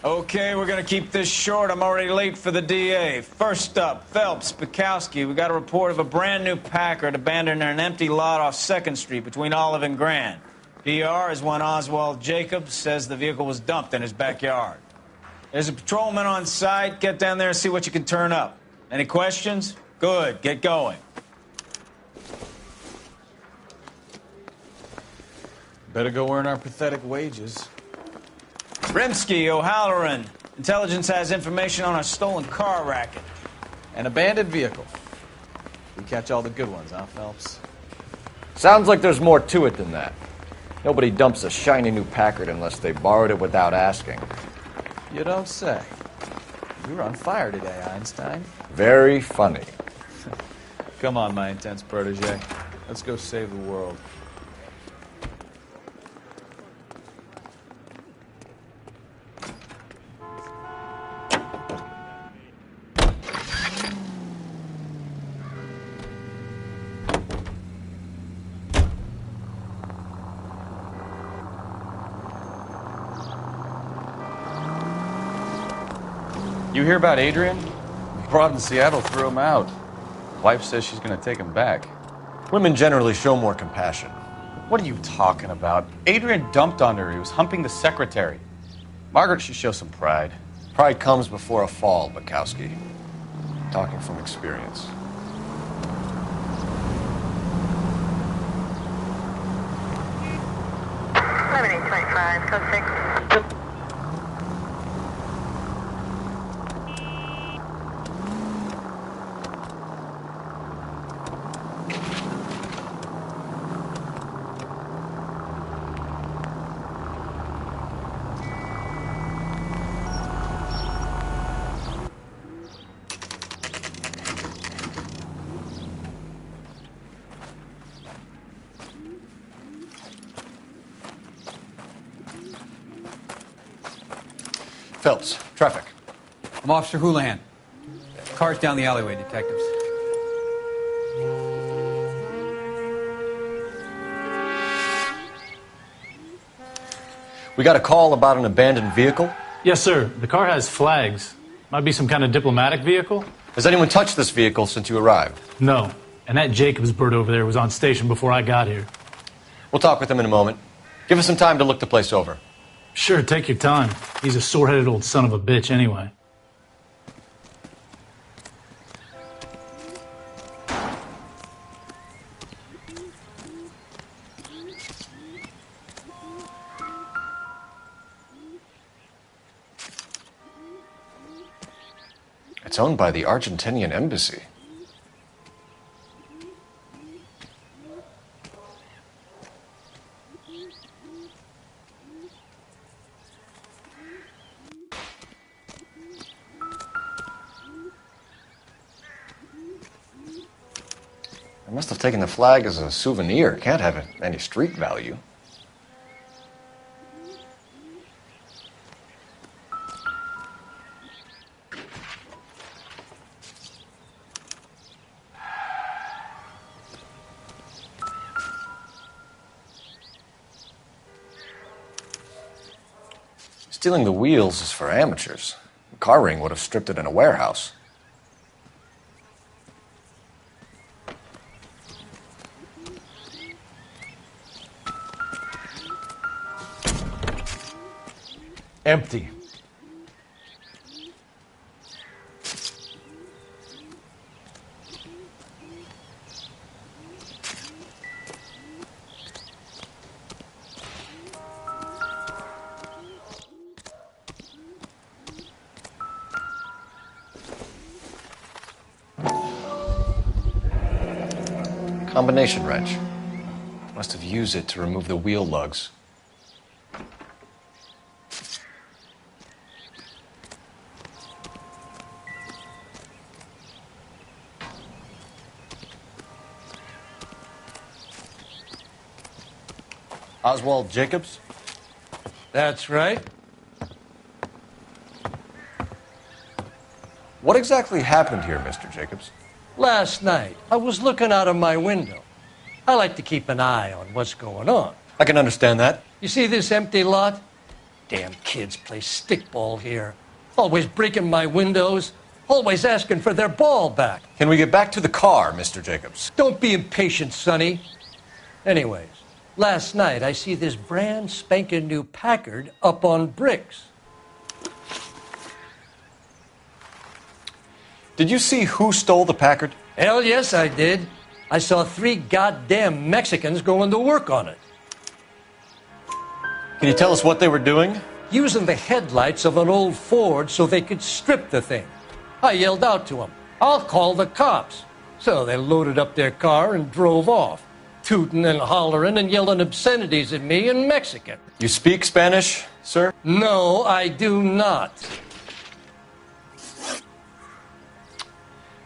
Okay, we're gonna keep this short. I'm already late for the DA. First up, Phelps, Bukowski. We got a report of a brand new Packard abandoned in an empty lot off 2nd Street between Olive and Grand. PR is one Oswald Jacobs says the vehicle was dumped in his backyard. There's a patrolman on site. Get down there and see what you can turn up. Any questions? Good, get going. Better go earn our pathetic wages. Rimsky, O'Halloran. Intelligence has information on a stolen car racket. An abandoned vehicle. We catch all the good ones, huh, Phelps? Sounds like there's more to it than that. Nobody dumps a shiny new Packard unless they borrowed it without asking. You don't say. You were on fire today, Einstein. Very funny. Come on, my intense protege. Let's go save the world. You hear about Adrian? Broad in Seattle threw him out. Wife says she's going to take him back. Women generally show more compassion. What are you talking about? Adrian dumped on her. He was humping the secretary. Margaret should show some pride. Pride comes before a fall, Bukowski. Talking from experience. $11.25, code 6. Phelps, traffic. I'm Officer Houlihan. Car's down the alleyway, detectives. We got a call about an abandoned vehicle. Yes, sir. The car has flags. Might be some kind of diplomatic vehicle. Has anyone touched this vehicle since you arrived? No. And that Jacobs bird over there was on station before I got here. We'll talk with him in a moment. Give us some time to look the place over. Sure, take your time. He's a sore-headed old son of a bitch anyway. It's owned by the Argentinian embassy. I must have taken the flag as a souvenir. Can't have any street value. Stealing the wheels is for amateurs. A car ring would have stripped it in a warehouse. Empty. Combination wrench. Must have used it to remove the wheel lugs. Oswald Jacobs? That's right. What exactly happened here, Mr. Jacobs? Last night, I was looking out of my window. I like to keep an eye on what's going on. I can understand that. You see this empty lot? Damn kids play stickball here. Always breaking my windows. Always asking for their ball back. Can we get back to the car, Mr. Jacobs? Don't be impatient, Sonny. Anyways, last night I see this brand spanking new Packard up on bricks. Did you see who stole the Packard? Hell yes, I did. I saw 3 goddamn Mexicans going to work on it. Can you tell us what they were doing? Using the headlights of an old Ford so they could strip the thing. I yelled out to them, "I'll call the cops." So they loaded up their car and drove off, tooting and hollering and yelling obscenities at me in Mexican. You speak Spanish, sir? No, I do not.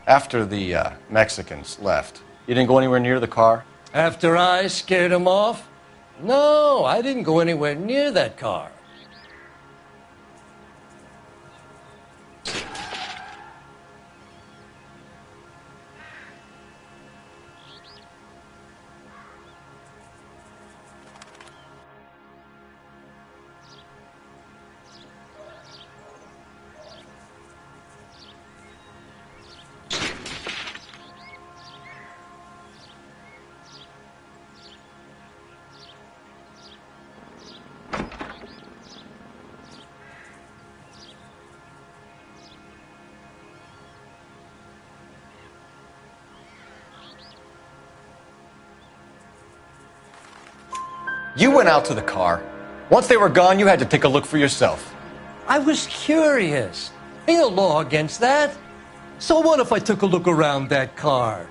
After the Mexicans left, you didn't go anywhere near the car? After I scared them off? No, I didn't go anywhere near that car. You went out to the car. Once they were gone, you had to take a look for yourself. I was curious. Ain't no law against that. So what if I took a look around that car?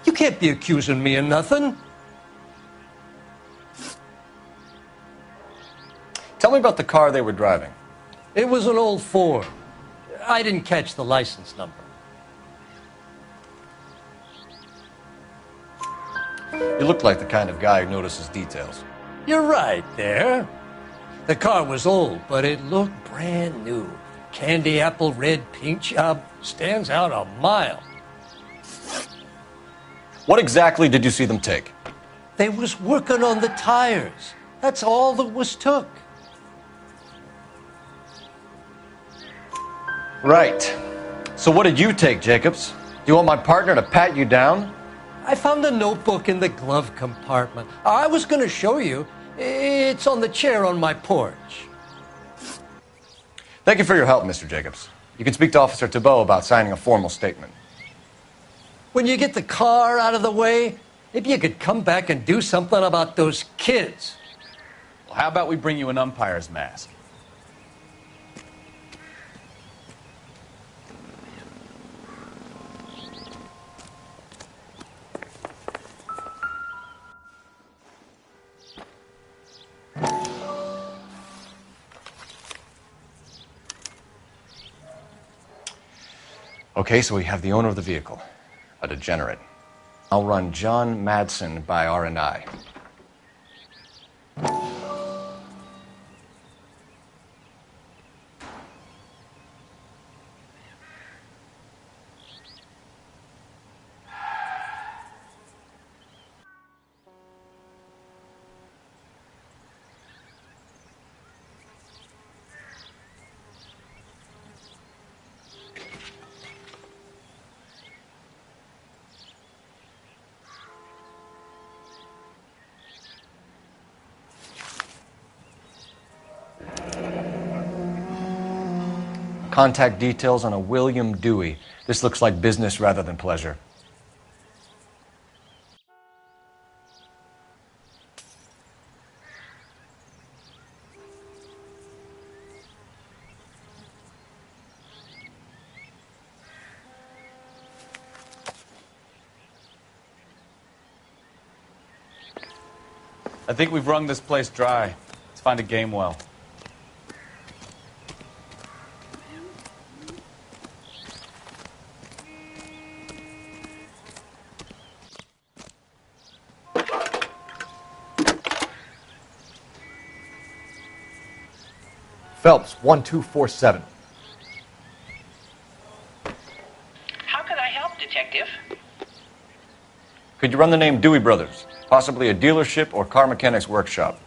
You can't be accusing me of nothing. Tell me about the car they were driving. It was an old Ford. I didn't catch the license number. You look like the kind of guy who notices details. You're right there. The car was old, but it looked brand new. Candy apple red paint job stands out a mile. What exactly did you see them take? They was working on the tires. That's all that was took. Right. So what did you take, Jacobs? Do you want my partner to pat you down? I found a notebook in the glove compartment. I was going to show you. It's on the chair on my porch. Thank you for your help, Mr. Jacobs. You can speak to Officer Thibault about signing a formal statement. When you get the car out of the way, maybe you could come back and do something about those kids. Well, how about we bring you an umpire's mask? Okay, so we have the owner of the vehicle, a degenerate. I'll run John Madsen by R&I. Contact details on a William Dewey. This looks like business rather than pleasure. I think we've wrung this place dry. Let's find a game well. Phelps, 1247. How can I help, Detective? Could you run the name Dewey Brothers? Possibly a dealership or car mechanics workshop.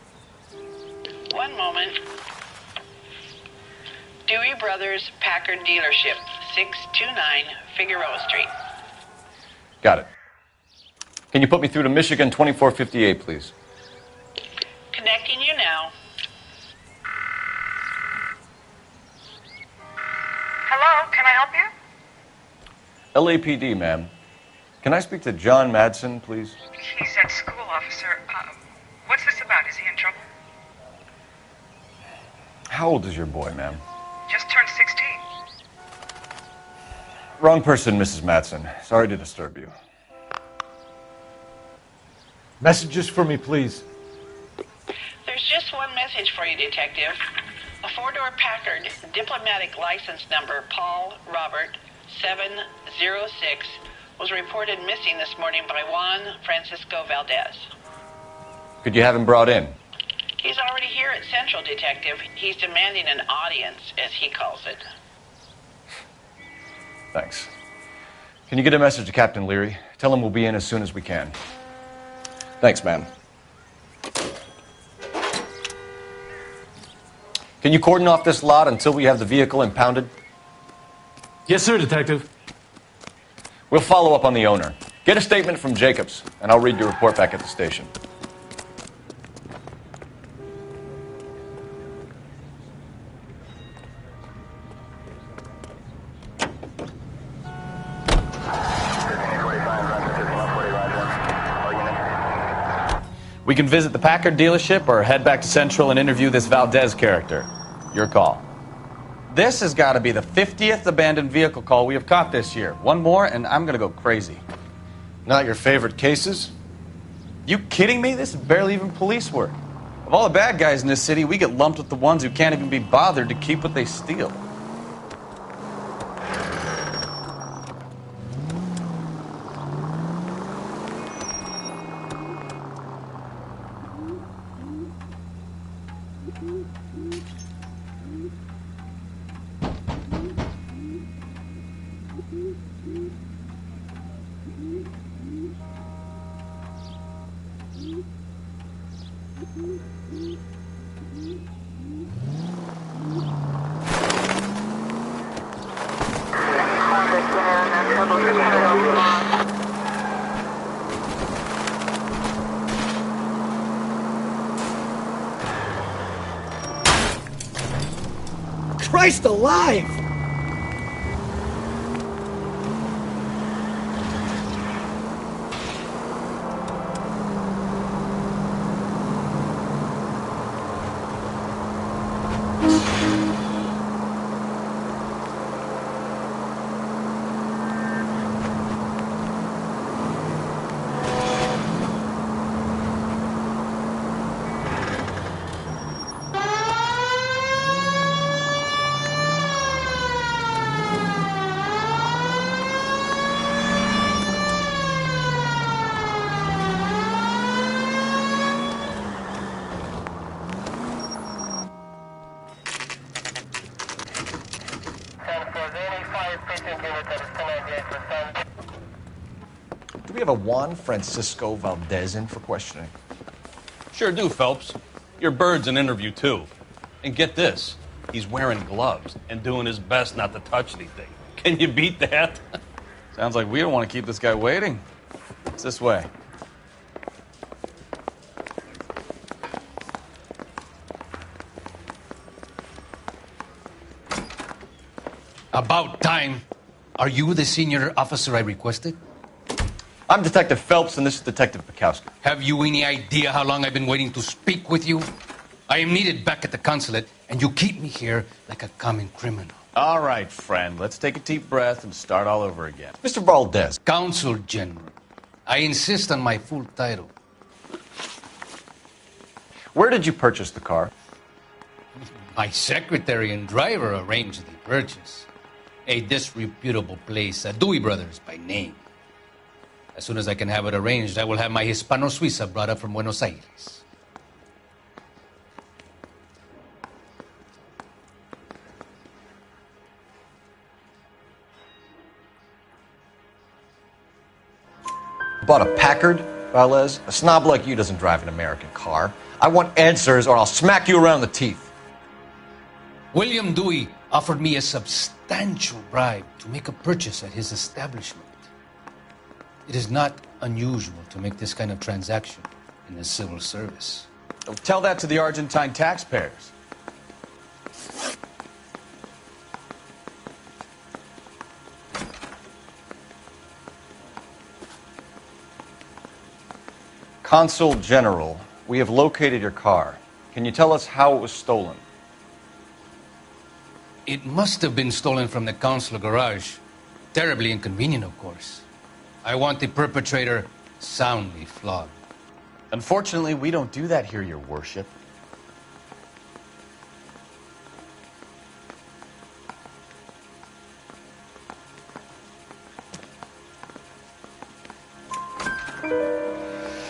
One moment. Noire's Packard dealership, 629 Figueroa Street. Got it. Can you put me through to Michigan 2458, please? Connecting you now. Hello, can I help you? LAPD, ma'am. Can I speak to John Madsen, please? He's at school, officer. What's this about? Is he in trouble? How old is your boy, ma'am? Just turned 16. Wrong person, Mrs. Madsen. Sorry to disturb you. Messages for me, please. There's just one message for you, Detective. A four-door Packard, diplomatic license number Paul Robert 706, was reported missing this morning by Juan Francisco Valdez. Could you have him brought in? He's already here at Central, Detective. He's demanding an audience, as he calls it. Thanks. Can you get a message to Captain Leary? Tell him we'll be in as soon as we can. Thanks, ma'am. Can you cordon off this lot until we have the vehicle impounded? Yes, sir, Detective. We'll follow up on the owner. Get a statement from Jacobs, and I'll read your report back at the station. We can visit the Packard dealership or head back to Central and interview this Valdez character. Your call. This has got to be the 50th abandoned vehicle call we have caught this year. One more and I'm going to go crazy. Not your favorite cases? You kidding me? This is barely even police work. Of all the bad guys in this city, we get lumped with the ones who can't even be bothered to keep what they steal. Christ alive! Do we have a Juan Francisco Valdez in for questioning? Sure do, Phelps. Your bird's an interview, too. And get this, he's wearing gloves and doing his best not to touch anything. Can you beat that? Sounds like we don't want to keep this guy waiting. It's this way. About time. Are you the senior officer I requested? I'm Detective Phelps, and this is Detective Bukowski. Have you any idea how long I've been waiting to speak with you? I am needed back at the consulate, and you keep me here like a common criminal. All right, friend. Let's take a deep breath and start all over again. Mr. Valdez. Consul General. I insist on my full title. Where did you purchase the car? My secretary and driver arranged the purchase. A disreputable place, Dewey Brothers by name. As soon as I can have it arranged, I will have my Hispano-Suiza brought up from Buenos Aires. Bought a Packard, Valdez? A snob like you doesn't drive an American car. I want answers or I'll smack you around the teeth. William Dewey offered me a substantial bribe to make a purchase at his establishment. It is not unusual to make this kind of transaction in the civil service. Tell that to the Argentine taxpayers. Consul General, we have located your car. Can you tell us how it was stolen? It must have been stolen from the consular garage. Terribly inconvenient, of course. I want the perpetrator soundly flogged. Unfortunately, we don't do that here, Your Worship.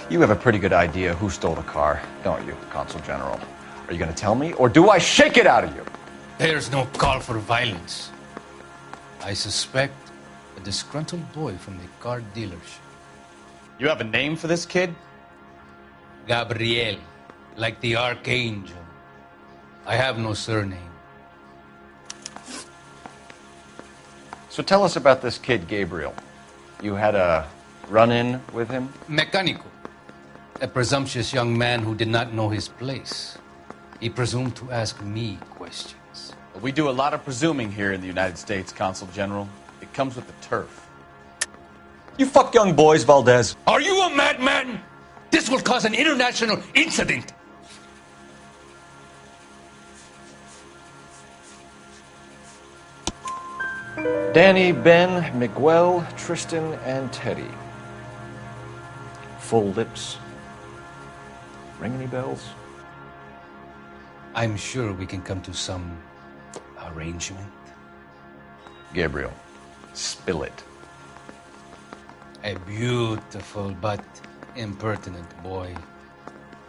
You have a pretty good idea who stole the car, don't you, Consul General? Are you going to tell me, or do I shake it out of you? There's no call for violence. I suspect a disgruntled boy from the car dealership. You have a name for this kid? Gabriel, like the archangel. I have no surname. So tell us about this kid, Gabriel. You had a run-in with him? Mecánico. A presumptuous young man who did not know his place. He presumed to ask me questions. We do a lot of presuming here in the United States, Consul General. It comes with the turf. You fuck young boys, Valdez. Are you a madman? This will cause an international incident. Danny, Ben, Miguel, Tristan, and Teddy. Full lips. Ring any bells? I'm sure we can come to some arrangement. Gabriel, spill it. A beautiful but impertinent boy.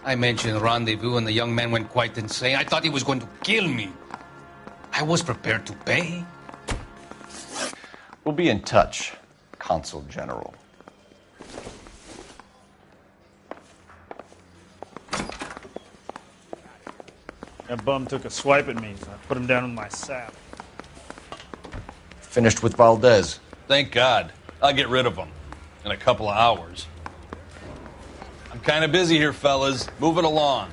I mentioned rendezvous and the young man went quite insane. I thought he was going to kill me. I was prepared to pay. We'll be in touch, Consul General. That bum took a swipe at me, so I put him down in my sap. Finished with Valdez. Thank God. I'll get rid of him in a couple of hours. I'm kind of busy here, fellas. Move it along.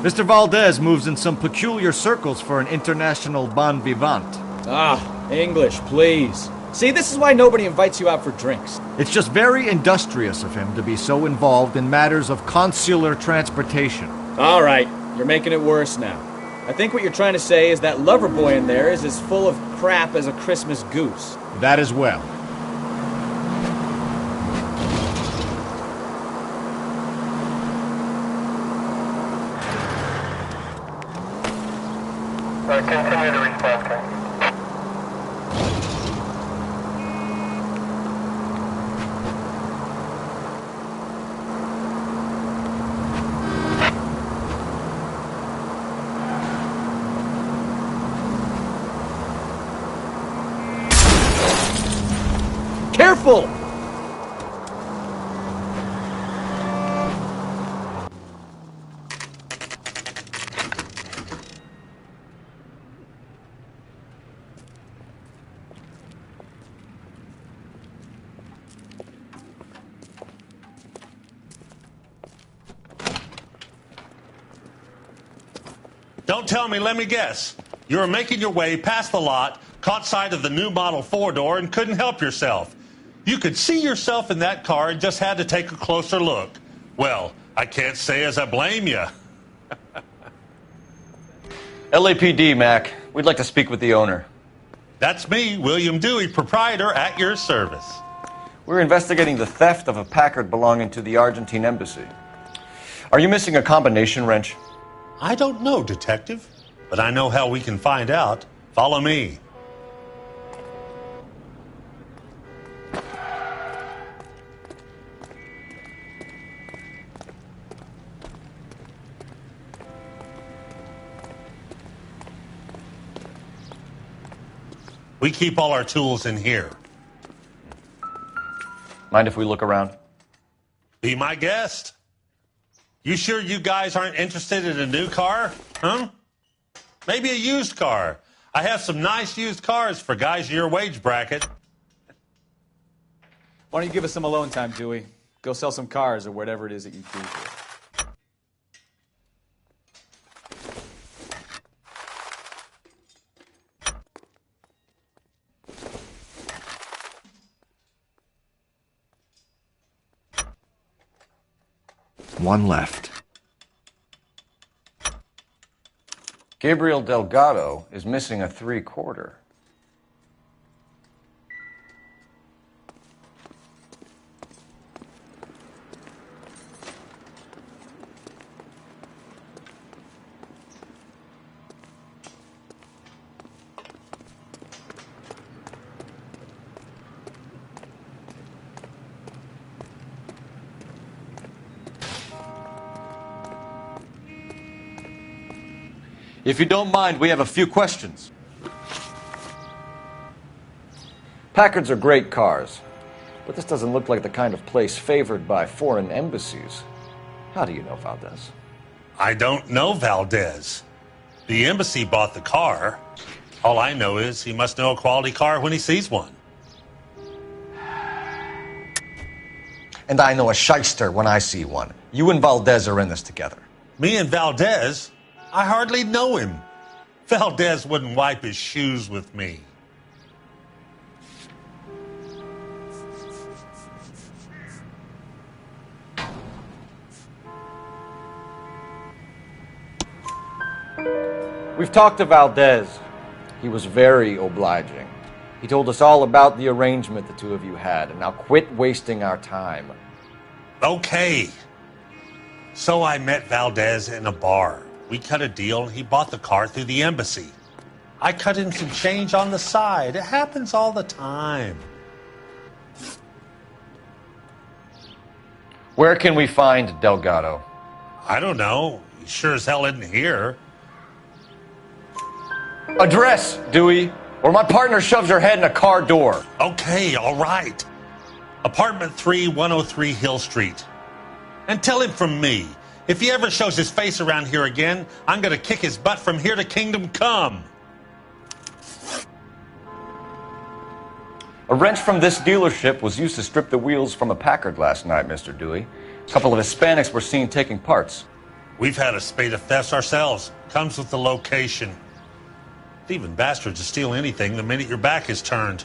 Mr. Valdez moves in some peculiar circles for an international bon vivant. Ah, English, please. See, this is why nobody invites you out for drinks. It's just very industrious of him to be so involved in matters of consular transportation. All right, you're making it worse now. I think what you're trying to say is that lover boy in there is as full of crap as a Christmas goose. That as well. Continue to respond, sir. Careful! Don't tell me, let me guess. You were making your way past the lot, caught sight of the new model four-door, and couldn't help yourself. You could see yourself in that car and just had to take a closer look. Well, I can't say as I blame you. LAPD, Mac. We'd like to speak with the owner. That's me, William Dewey, proprietor, at your service. We're investigating the theft of a Packard belonging to the Argentine embassy. Are you missing a combination wrench? I don't know, Detective, but I know how we can find out. Follow me. We keep all our tools in here. Mind if we look around? Be my guest. You sure you guys aren't interested in a new car? Huh? Maybe a used car. I have some nice used cars for guys in your wage bracket. Why don't you give us some alone time, Dewey? Go sell some cars or whatever it is that you do. One left. Gabriel Delgado is missing a 3/4. If you don't mind, we have a few questions. Packards are great cars, but this doesn't look like the kind of place favored by foreign embassies. How do you know Valdez? I don't know Valdez. The embassy bought the car. All I know is he must know a quality car when he sees one. And I know a shyster when I see one. You and Valdez are in this together. Me and Valdez? I hardly know him. Valdez wouldn't wipe his shoes with me. We've talked to Valdez. He was very obliging. He told us all about the arrangement the two of you had, and now quit wasting our time. Okay. So I met Valdez in a bar. We cut a deal, and he bought the car through the embassy. I cut him some change on the side. It happens all the time. Where can we find Delgado? I don't know. He sure as hell isn't here. Address, Dewey, or my partner shoves her head in a car door. Okay, all right. Apartment 3, 103 Hill Street. And tell him from me, if he ever shows his face around here again, I'm going to kick his butt from here to kingdom come. A wrench from this dealership was used to strip the wheels from a Packard last night, Mr. Dewey. A couple of Hispanics were seen taking parts. We've had a spate of thefts ourselves. Comes with the location. Thieving bastards to steal anything the minute your back is turned.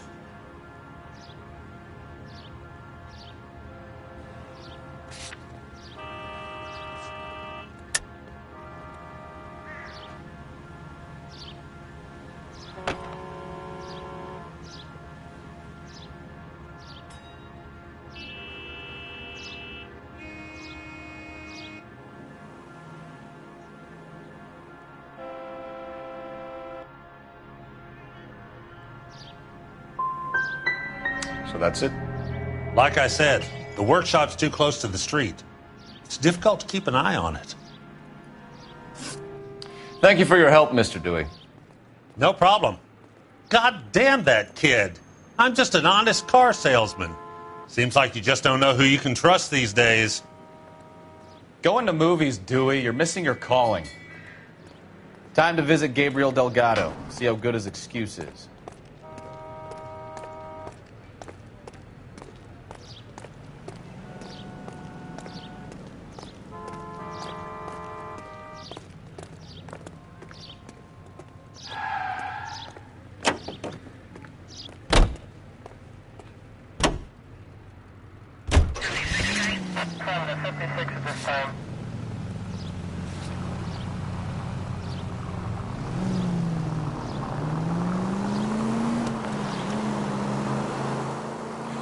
So that's it? Like I said, the workshop's too close to the street. It's difficult to keep an eye on it. Thank you for your help, Mr. Dewey. No problem. God damn that kid. I'm just an honest car salesman. Seems like you just don't know who you can trust these days. Going to movies, Dewey. You're missing your calling. Time to visit Gabriel Delgado. See how good his excuse is.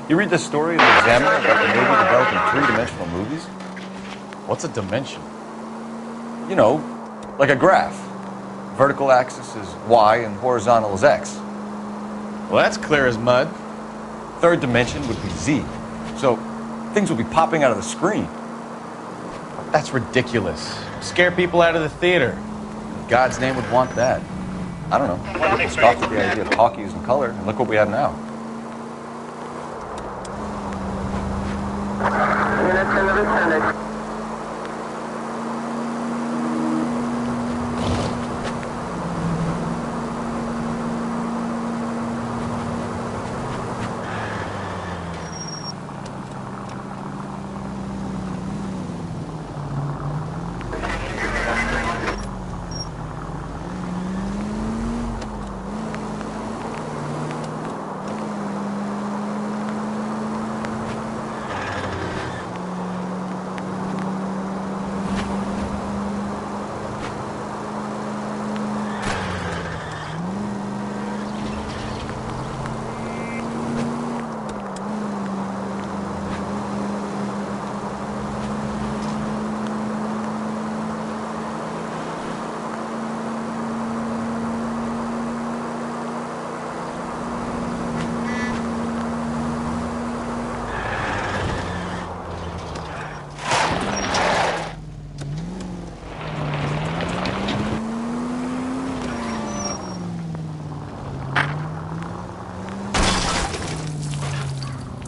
You read the story in the Examiner about the Navy developing three-dimensional movies? What's a dimension? You know, like a graph. Vertical axis is Y and horizontal is X. Well, that's clear as mud. Third dimension would be Z. So things would be popping out of the screen. That's ridiculous. Scare people out of the theater. In God's name would want that. I don't know. Scoffed at the idea of talkies and color, and look what we have now.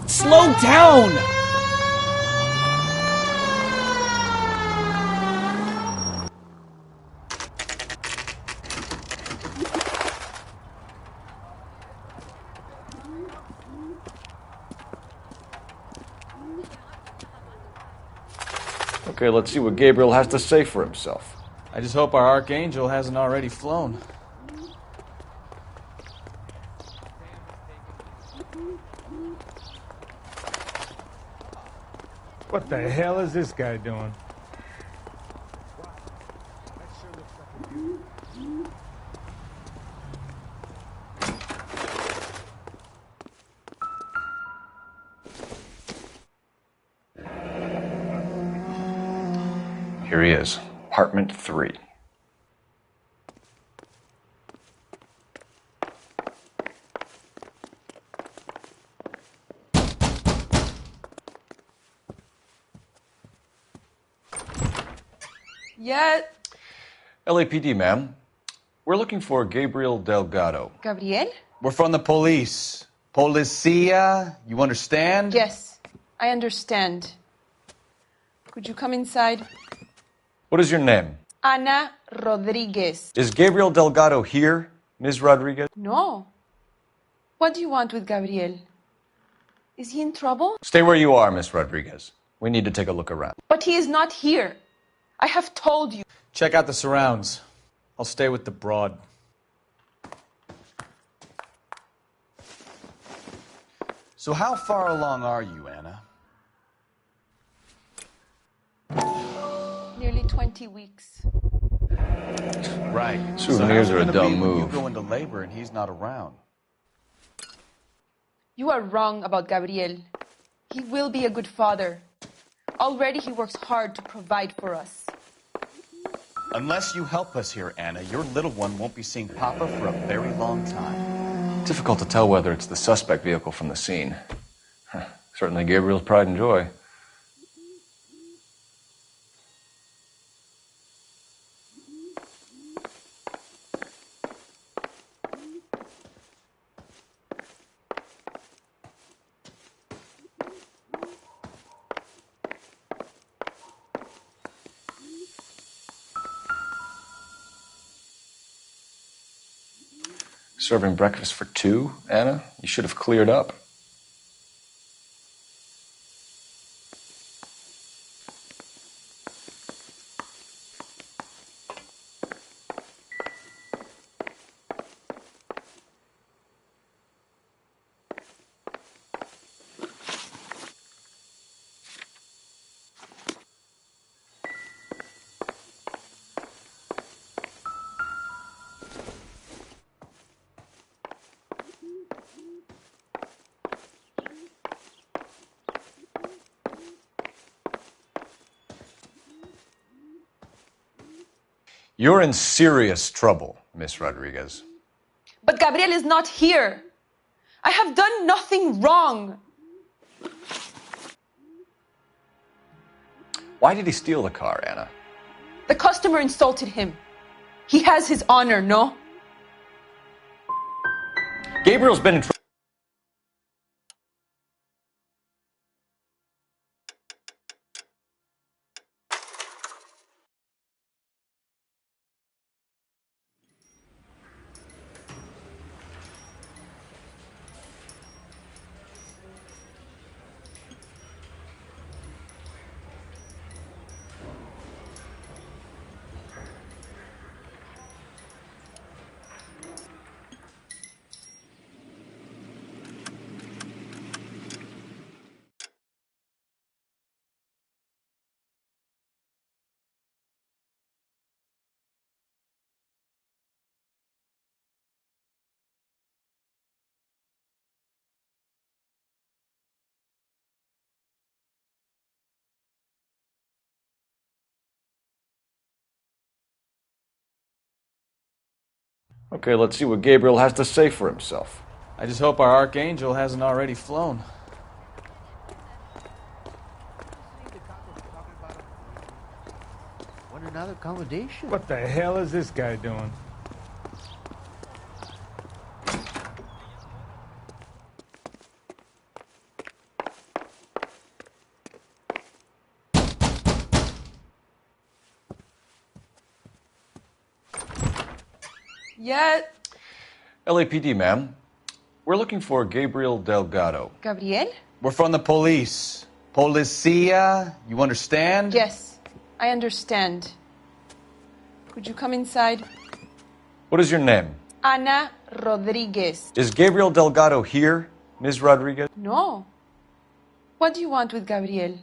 Slow down! Okay, let's see what Gabriel has to say for himself. I just hope our archangel hasn't already flown. What the hell is this guy doing? Here he is, apartment 3. Yeah. LAPD, ma'am. We're looking for Gabriel Delgado. Gabriel? We're from the police. Policia, you understand? Yes, I understand. Could you come inside? What is your name? Ana Rodriguez. Is Gabriel Delgado here, Ms. Rodriguez? No. What do you want with Gabriel? Is he in trouble? Stay where you are, Ms. Rodriguez. We need to take a look around. But he is not here. I have told you. Check out the surrounds. I'll stay with the broad. So how far along are you, Anna? Nearly 20 weeks. Right. Souvenirs are a dumb move. You go into labor and he's not around. You are wrong about Gabriel. He will be a good father. Already he works hard to provide for us. Unless you help us here, Anna, your little one won't be seeing Papa for a very long time. Difficult to tell whether it's the suspect vehicle from the scene. Certainly Gabriel's pride and joy. Serving breakfast for 2, Anna? You should have cleared up. You're in serious trouble, Miss Rodriguez. But Gabriel is not here. I have done nothing wrong. Why did he steal the car, Anna? The customer insulted him. He has his honor, no? Gabriel's been in trouble. Okay, let's see what Gabriel has to say for himself. I just hope our archangel hasn't already flown. What another accommodation? What the hell is this guy doing? Yeah. LAPD, ma'am. We're looking for Gabriel Delgado. Gabriel? We're from the police. Policia, you understand? Yes, I understand. Could you come inside? What is your name? Ana Rodriguez. Is Gabriel Delgado here, Ms. Rodriguez? No. What do you want with Gabriel?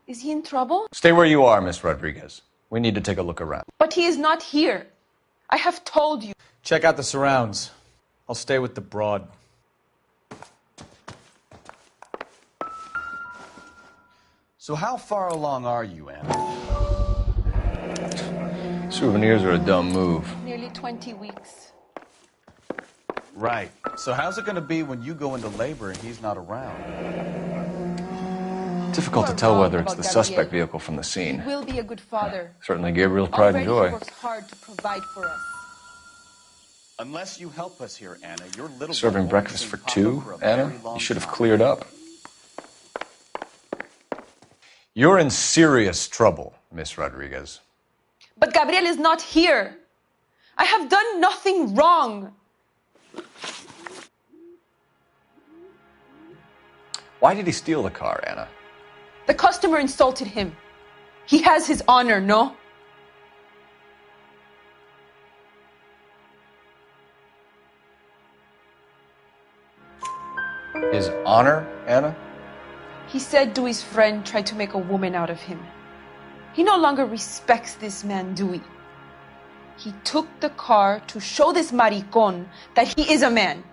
Is he in trouble? Stay where you are, Ms. Rodriguez. We need to take a look around. But he is not here. I have told you. Check out the surrounds. I'll stay with the broad. So how far along are you, Anna? Souvenirs are a dumb move. Nearly 20 weeks. Right. So how's it going to be when you go into labor and he's not around? Difficult to tell whether it's the suspect vehicle from the scene. He will be a good father. Certainly Gabriel's pride and joy. He works hard to provide for us. Unless you help us here, Anna, your little Serving breakfast for two, Anna? You should have cleared up. You're in serious trouble, Miss Rodriguez. But Gabriel is not here. I have done nothing wrong. Why did he steal the car, Anna? The customer insulted him. He has his honor, no? His honor, Anna? He said Dewey's friend tried to make a woman out of him. He no longer respects this man, Dewey. He took the car to show this maricón that he is a man.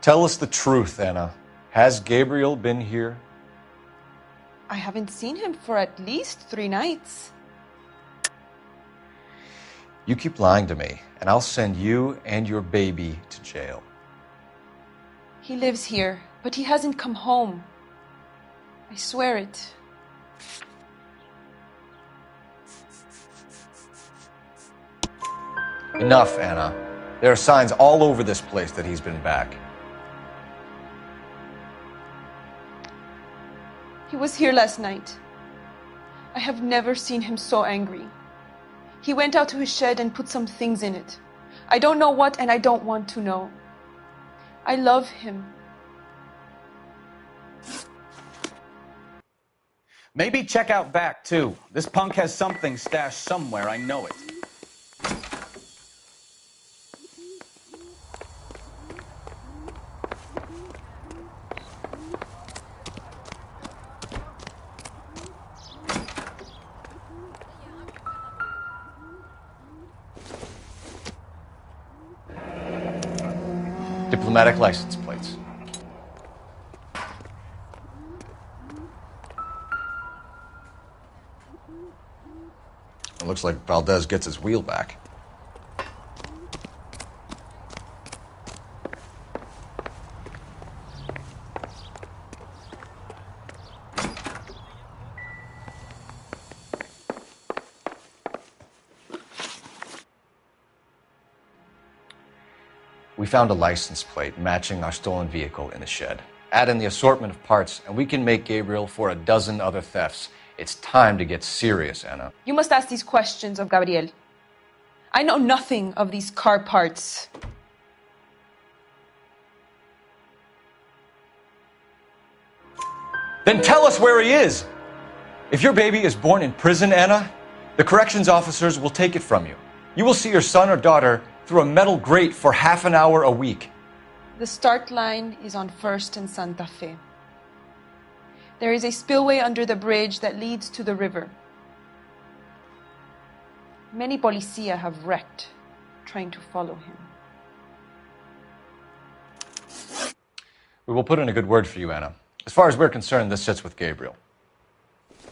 Tell us the truth, Anna. Has Gabriel been here? I haven't seen him for at least 3 nights. You keep lying to me, and I'll send you and your baby to jail. He lives here, but he hasn't come home. I swear it. Enough, Anna. There are signs all over this place that he's been back. He was here last night. I have never seen him so angry. He went out to his shed and put some things in it. I don't know what, and I don't want to know. I love him. Maybe check out back, too. This punk has something stashed somewhere, I know it. Diplomatic license plates. It looks like Valdez gets his wheel back. We found a license plate matching our stolen vehicle in the shed. Add in the assortment of parts, and we can make Gabriel for a dozen other thefts. It's time to get serious, Anna. You must ask these questions of Gabriel. I know nothing of these car parts. Then tell us where he is! If your baby is born in prison, Anna, the corrections officers will take it from you. You will see your son or daughter through a metal grate for half an hour a week. The start line is on 1st and Santa Fe. There is a spillway under the bridge that leads to the river. Many policia have wrecked trying to follow him. We will put in a good word for you, Anna. As far as we're concerned, this sits with Gabriel.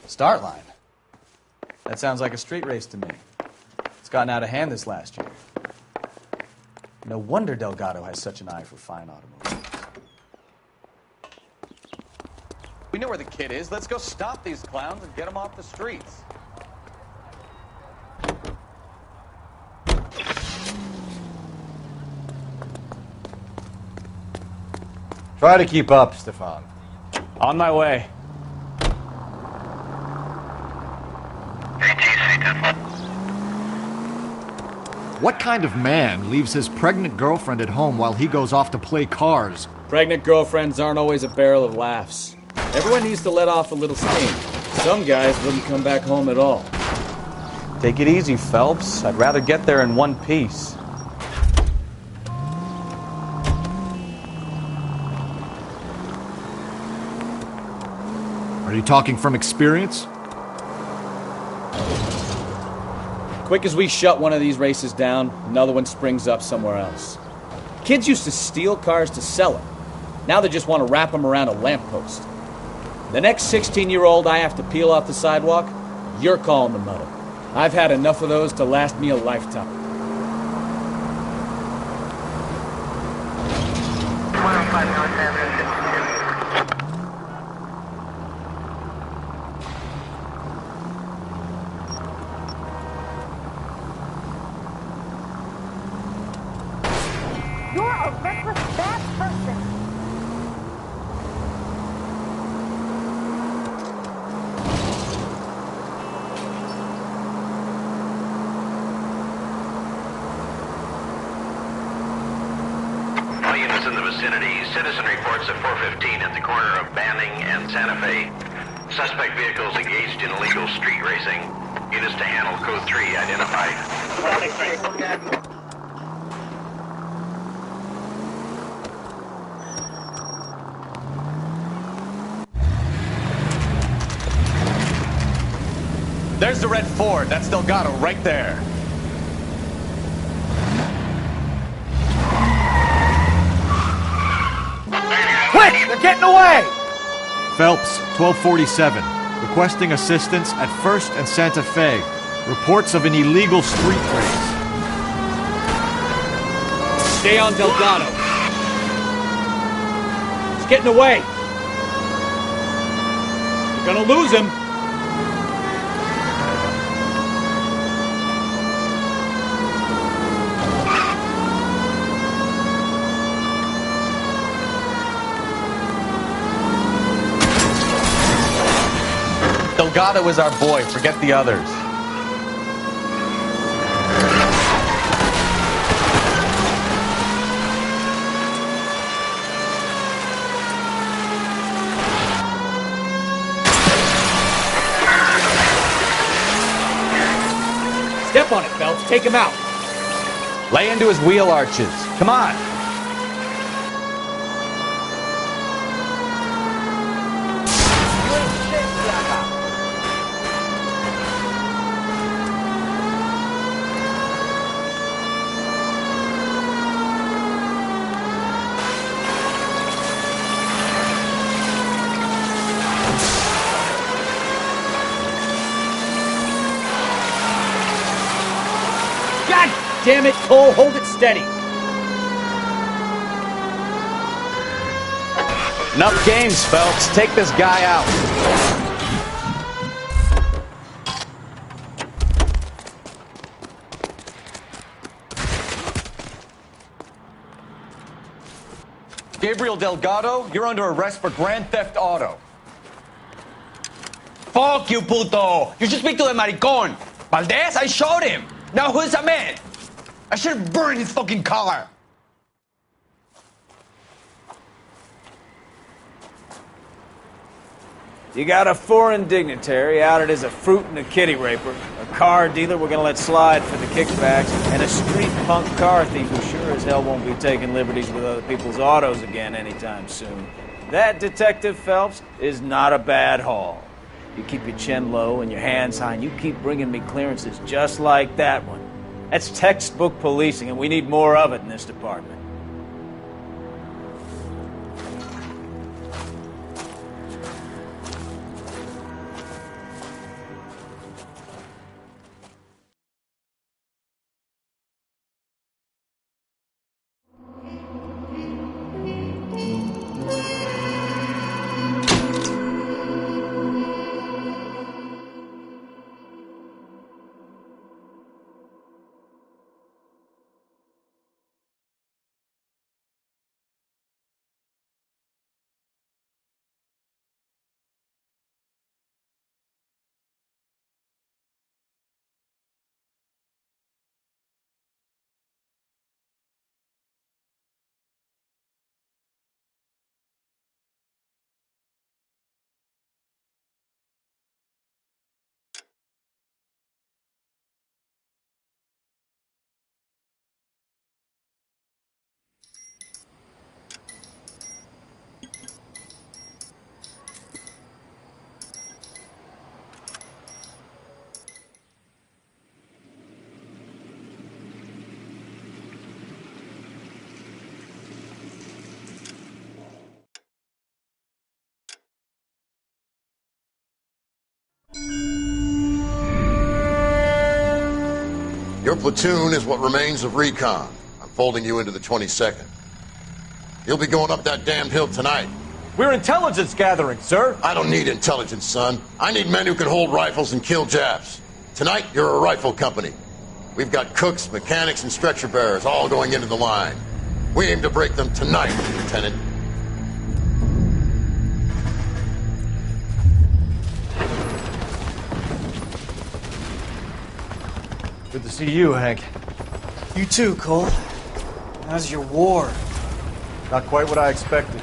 Start line. That sounds like a street race to me. It's gotten out of hand this last year. No wonder Delgado has such an eye for fine automobiles. We know where the kid is. Let's go stop these clowns and get them off the streets. Try to keep up, Stefan. On my way. What kind of man leaves his pregnant girlfriend at home while he goes off to play cars? Pregnant girlfriends aren't always a barrel of laughs. Everyone needs to let off a little steam. Some guys wouldn't come back home at all. Take it easy, Phelps. I'd rather get there in one piece. Are you talking from experience? Quick as we shut one of these races down, another one springs up somewhere else. Kids used to steal cars to sell them. Now they just want to wrap them around a lamppost. The next 16-year-old I have to peel off the sidewalk, you're calling the mother. I've had enough of those to last me a lifetime. You're a reckless, bad person. All units in the vicinity, citizen reports at 415 at the corner of Banning and Santa Fe. Suspect vehicles engaged in illegal street racing. Units to handle code 3 identified. There's the red Ford. That's Delgado right there. Quick! They're getting away! Phelps, 1247. Requesting assistance at 1st and Santa Fe. Reports of an illegal street race. Stay on Delgado. He's getting away. You're gonna lose him. Delgado is our boy. Forget the others. Step on it, Phelps. Take him out. Lay into his wheel arches. Come on. Damn it, Cole, hold it steady. Enough games, Phelps. Take this guy out. Gabriel Delgado, you're under arrest for grand theft auto. Fuck you, puto! You should speak to the maricón. Valdez, I showed him. Now who's the man? I should have burned his fucking car. You got a foreign dignitary outed as a fruit and a kitty raper, a car dealer we're gonna let slide for the kickbacks, and a street punk car thief who sure as hell won't be taking liberties with other people's autos again anytime soon. That, Detective Phelps, is not a bad haul. You keep your chin low and your hands high, and you keep bringing me clearances just like that one. That's textbook policing, and we need more of it in this department. Your platoon is what remains of recon. I'm folding you into the 22nd. You'll be going up that damned hill tonight. We're intelligence gathering, sir. I don't need intelligence, son. I need men who can hold rifles and kill Japs. Tonight, you're a rifle company. We've got cooks, mechanics, and stretcher bearers all going into the line. We aim to break them tonight, Lieutenant. Good to see you, Hank. You too, Cole. How's your war? Not quite what I expected.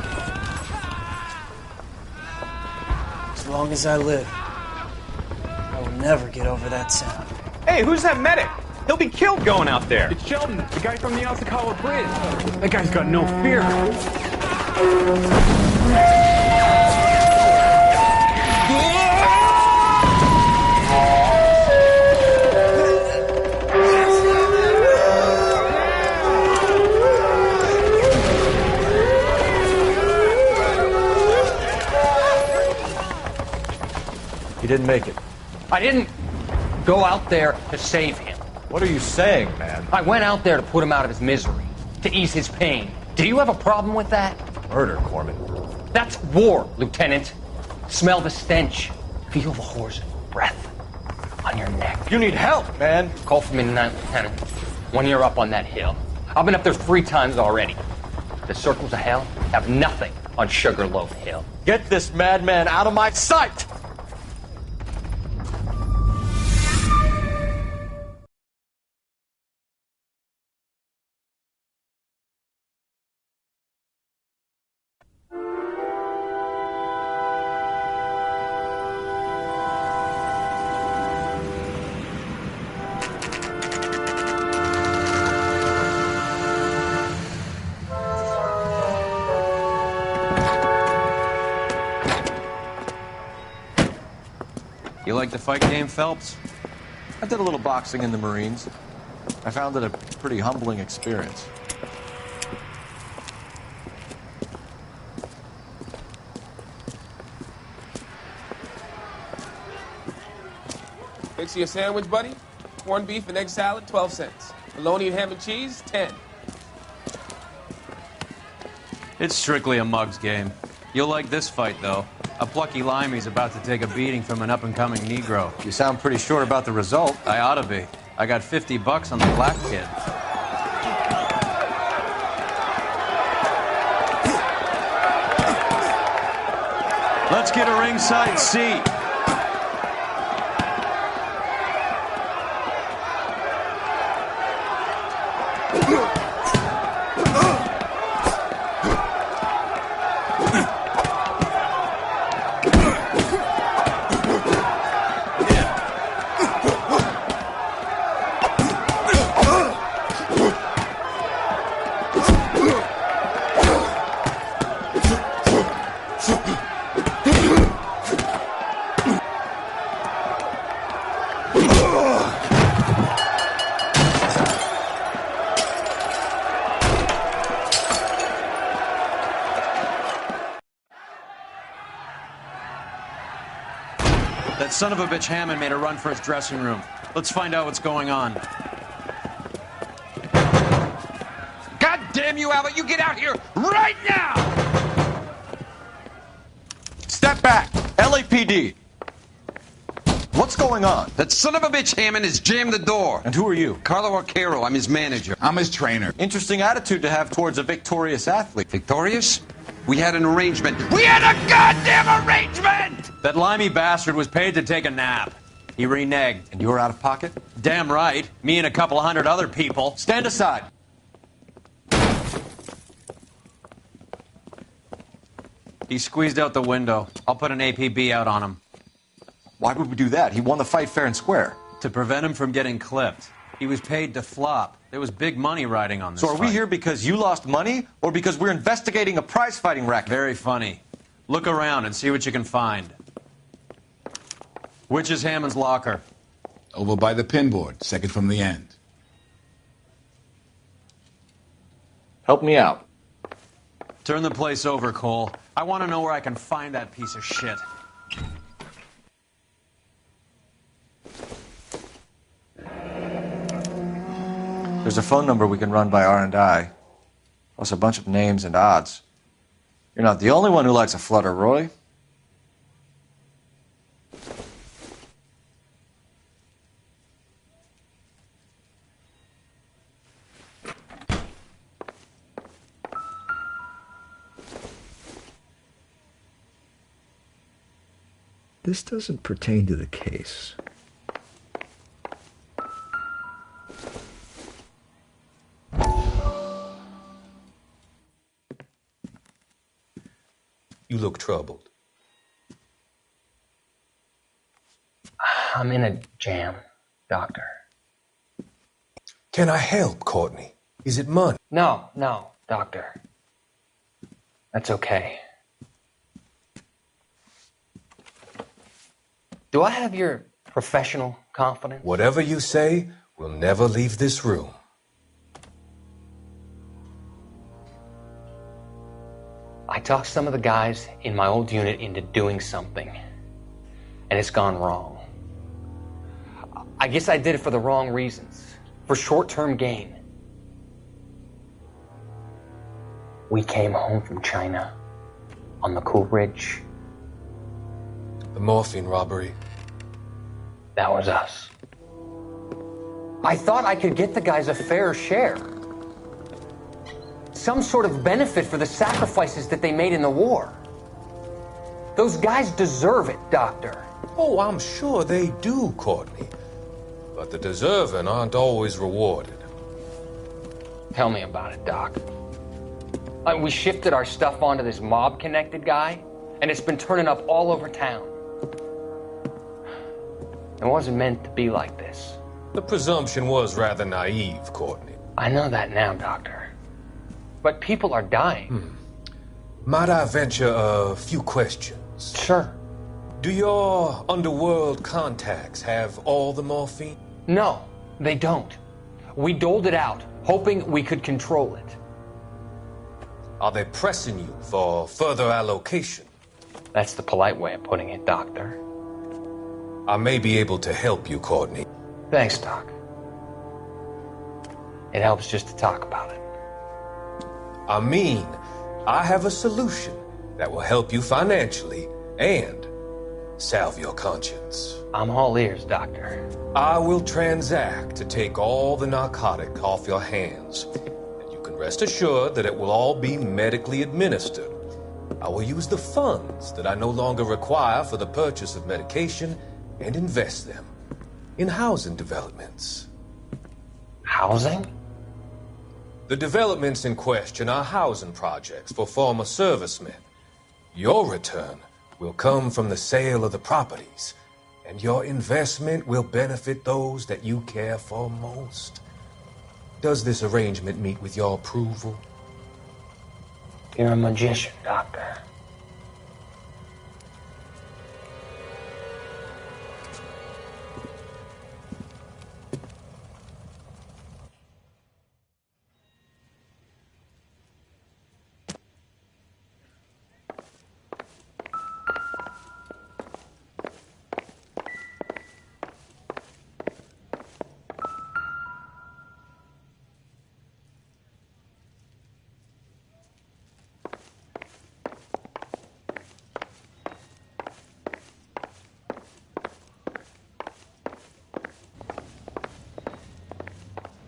As long as I live, I will never get over that sound. Hey, who's that medic? He'll be killed going out there. It's Sheldon, the guy from the Osakawa Bridge. That guy's got no fear. He didn't make it. I didn't go out there to save him. What are you saying, man? I went out there to put him out of his misery, to ease his pain. Do you have a problem with that? Murder, Corman. That's war, Lieutenant. Smell the stench. Feel the horse's breath on your neck. You need help, man. Call for me tonight, Lieutenant. When you're up on that hill. I've been up there 3 times already. The circles of hell have nothing on Sugarloaf Hill. Get this madman out of my sight! You like the fight game, Phelps? I did a little boxing in the Marines. I found it a pretty humbling experience. Fix you a sandwich, buddy? Corned beef and egg salad, 12 cents. Bologna and ham and cheese, 10. It's strictly a mug's game. You'll like this fight, though. A plucky limey's about to take a beating from an up-and-coming Negro. You sound pretty sure about the result. I ought to be. I got $50 on the black kid. Let's get a ringside seat. That son of a bitch Hammond made a run for his dressing room. Let's find out what's going on. God damn you, Albert! You get out here right now! Step back! LAPD! What's going on? That son of a bitch Hammond has jammed the door. And who are you? Carlo Arcaro. I'm his manager. I'm his trainer. Interesting attitude to have towards a victorious athlete. Victorious? We had an arrangement. We had a goddamn arrangement! That limey bastard was paid to take a nap. He reneged. And you were out of pocket? Damn right. Me and a couple 100 other people. Stand aside. He squeezed out the window. I'll put an APB out on him. Why would we do that? He won the fight fair and square. To prevent him from getting clipped. He was paid to flop. There was big money riding on this So are we fight. here because you lost money, or because we're investigating a prize-fighting racket? Very funny. Look around and see what you can find. Which is Hammond's locker? Over by the pinboard, second from the end. Help me out. Turn the place over, Cole. I want to know where I can find that piece of shit. There's a phone number we can run by R&I, plus a bunch of names and odds. You're not the only one who likes a flutter, Roy. This doesn't pertain to the case. You look troubled. I'm in a jam, Doctor. Can I help, Courtney? Is it money? No, Doctor. That's okay. Do I have your professional confidence? Whatever you say will never leave this room. I talked some of the guys in my old unit into doing something, and it's gone wrong. I guess I did it for the wrong reasons, for short-term gain. We came home from China on the Cool Ridge. The morphine robbery. That was us. I thought I could get the guys a fair share. Some sort of benefit for the sacrifices that they made in the war. Those guys deserve it, Doctor. Oh, I'm sure they do, Courtney. But the deserving aren't always rewarded. Tell me about it, Doc. We shifted our stuff onto this mob-connected guy, and it's been turning up all over town. It wasn't meant to be like this. The presumption was rather naive, Courtney. I know that now, Doctor. But people are dying. Might I venture a few questions? Sure. Do your underworld contacts have all the morphine? No, they don't. We doled it out, hoping we could control it. Are they pressing you for further allocation? That's the polite way of putting it, Doctor. I may be able to help you, Courtney. Thanks, Doc. It helps just to talk about it. I mean, I have a solution that will help you financially and salve your conscience. I'm all ears, Doctor. I will transact to take all the narcotic off your hands. And you can rest assured that it will all be medically administered. I will use the funds that I no longer require for the purchase of medication and invest them in housing developments. Housing? The developments in question are housing projects for former servicemen. Your return will come from the sale of the properties, and your investment will benefit those that you care for most. Does this arrangement meet with your approval? You're a magician, Doctor.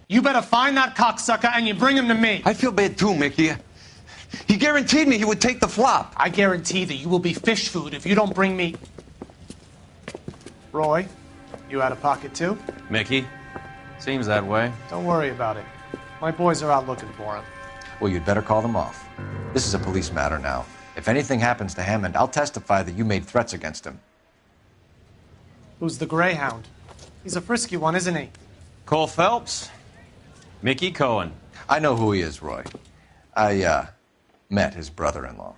You better find that cocksucker and you bring him to me. I feel bad too, Mickey. He guaranteed me he would take the flop. I guarantee that you will be fish food if you don't bring me... Roy, you out of pocket too? Mickey? Seems that way. Don't worry about it. My boys are out looking for him. Well, you'd better call them off. This is a police matter now. If anything happens to Hammond, I'll testify that you made threats against him. Who's the Greyhound? He's a frisky one, isn't he? Cole Phelps? Mickey Cohen. I know who he is, Roy. I, met his brother-in-law.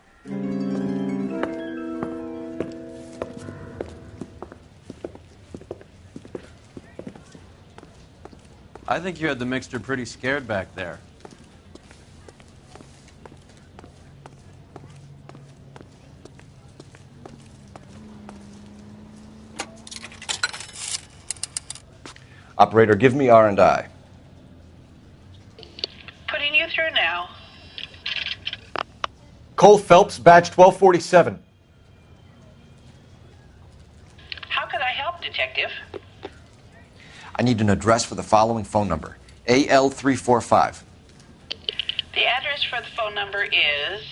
I think you had the mixture pretty scared back there. Operator, give me R&I. Putting you through now. Cole Phelps, badge 1247. How could I help, Detective? I need an address for the following phone number. AL345. The address for the phone number is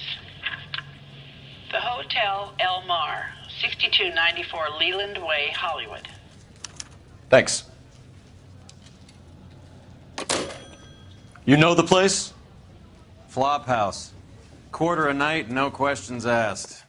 the Hotel El Mar, 6294 Leland Way, Hollywood. Thanks. You know the place? Flop house. Quarter a night, no questions asked.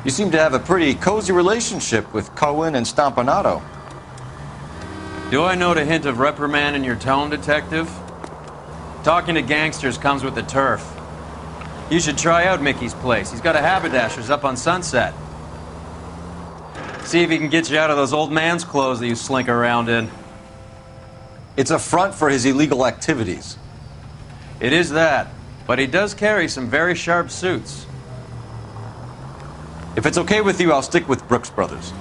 You seem to have a pretty cozy relationship with Cohen and Stompanato. Do I note a hint of reprimand in your tone, Detective? Talking to gangsters comes with the turf. You should try out Mickey's place. He's got a haberdasher's up on Sunset. See if he can get you out of those old man's clothes that you slink around in. It's a front for his illegal activities. It is that, but he does carry some very sharp suits. If it's okay with you, I'll stick with Brooks Brothers.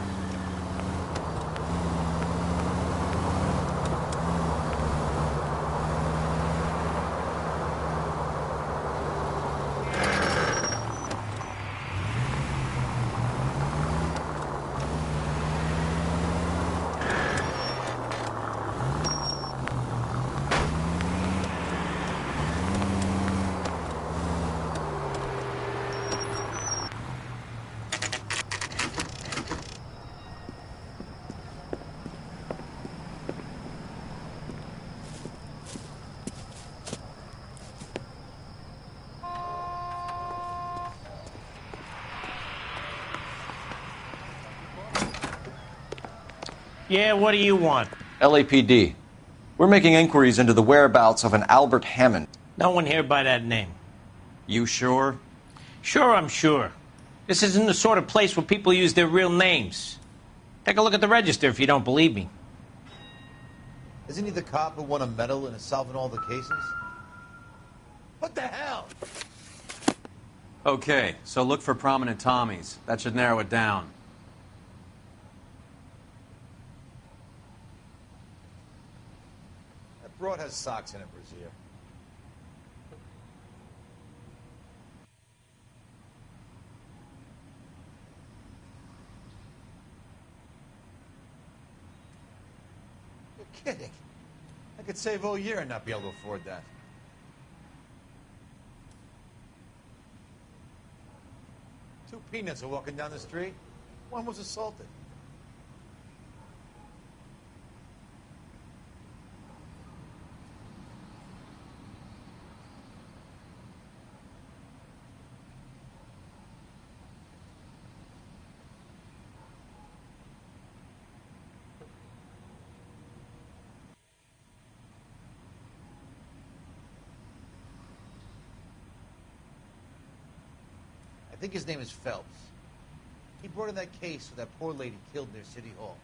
Yeah, what do you want? LAPD. We're making inquiries into the whereabouts of an Albert Hammond. No one here by that name. You sure? Sure, I'm sure. This isn't the sort of place where people use their real names. Take a look at the register if you don't believe me. Isn't he the cop who won a medal and is solving all the cases? What the hell? Okay, so look for prominent Tommies. That should narrow it down. That broad has socks in it, Brazier. You're kidding. I could save all year and not be able to afford that. Two peanuts are walking down the street. One was assaulted. I think his name is Phelps. He brought in that case with that poor lady killed near City Hall.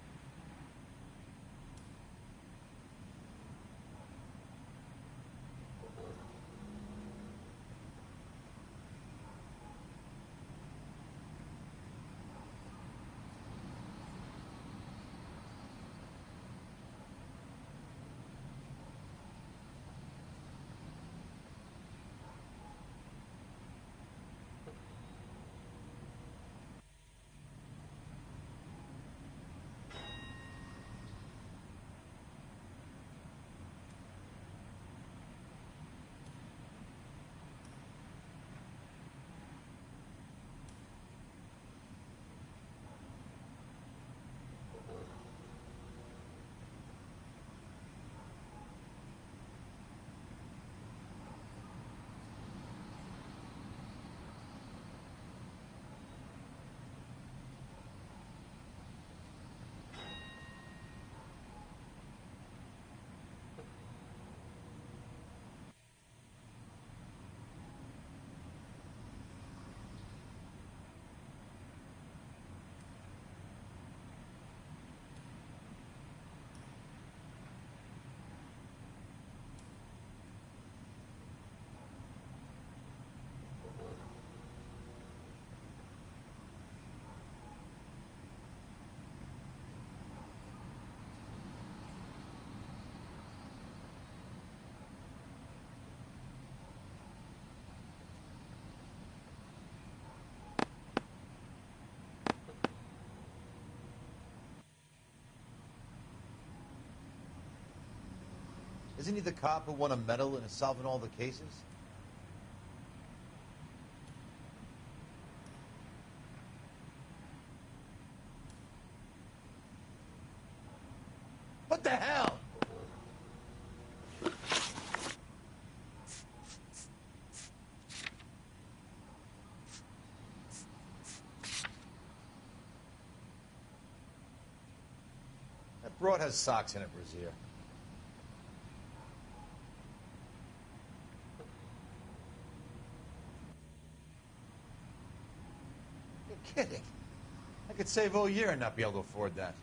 Isn't he the cop who won a medal and is solving all the cases? What the hell? That broad has socks in it, Brazier. You're kidding. I could save all year and not be able to afford that.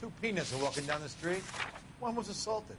Two peanuts are walking down the street. One was assaulted.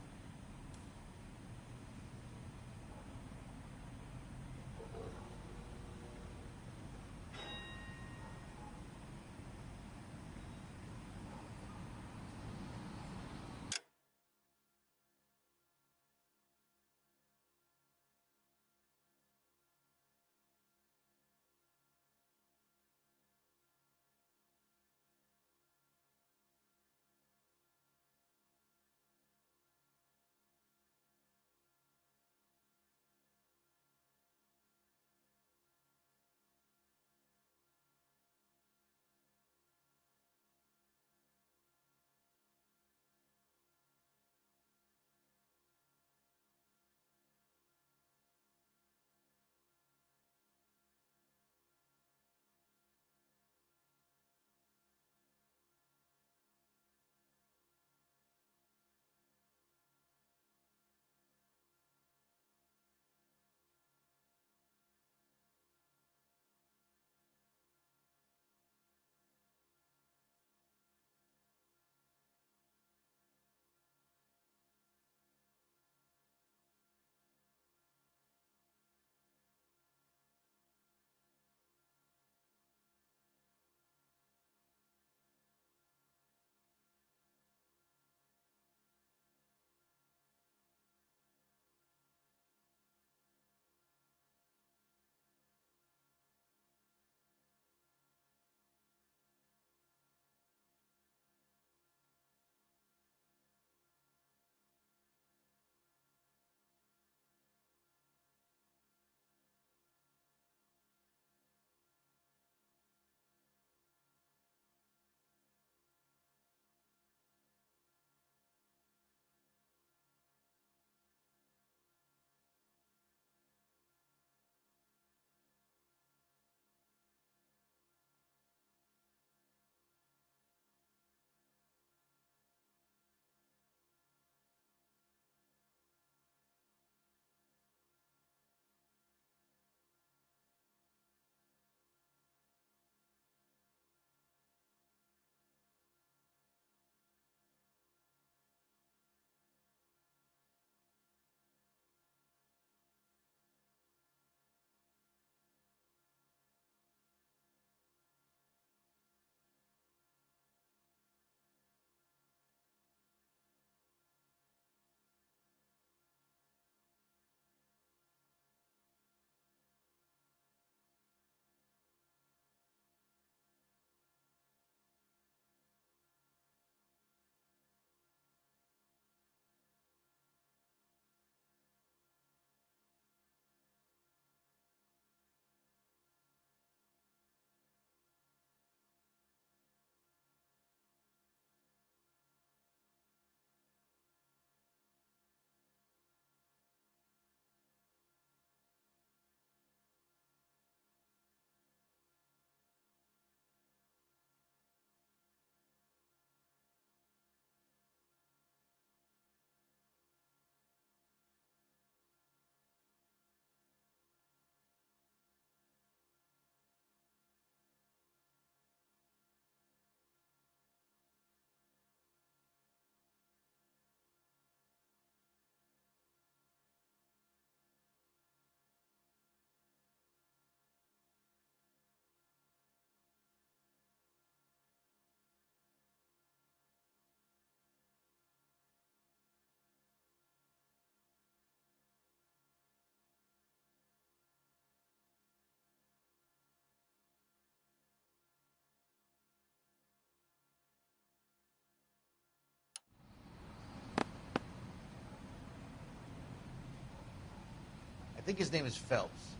think his name is Phelps.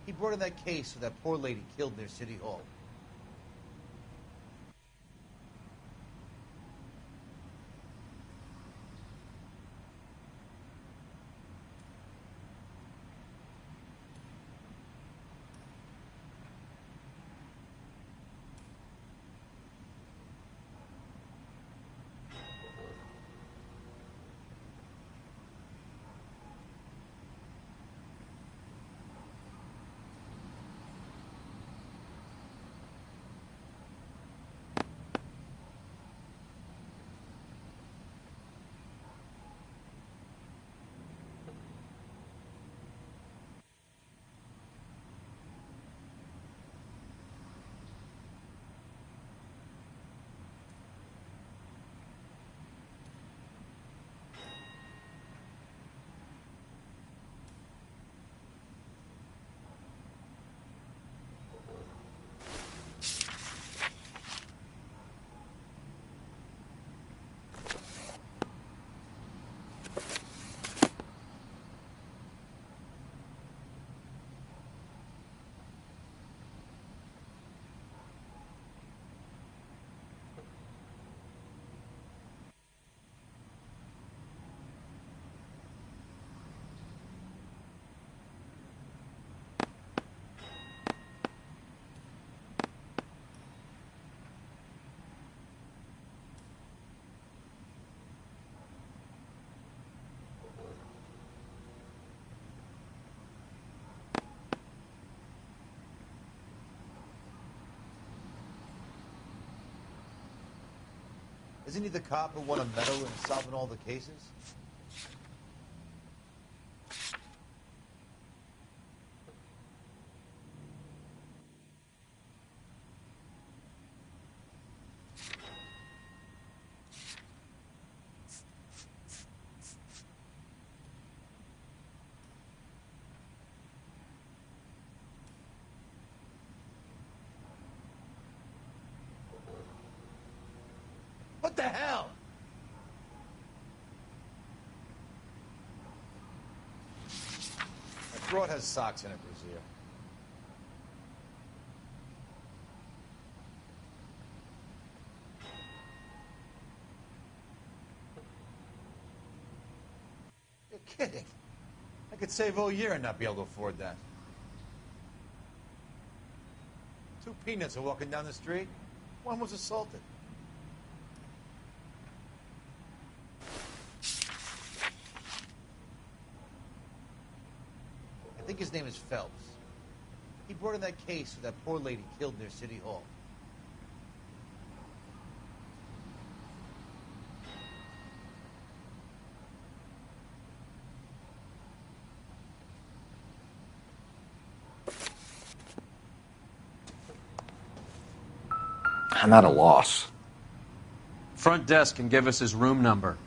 He brought in that case of that poor lady killed near City Hall. Isn't he the cop who won a medal in solving all the cases? What the hell? That broad has socks in it, Brazier. You're kidding. I could save all year and not be able to afford that. 2 peanuts are walking down the street. One was assaulted. I think his name is Phelps. He brought in that case of that poor lady killed near City Hall. I'm at a loss. Front desk can give us his room number.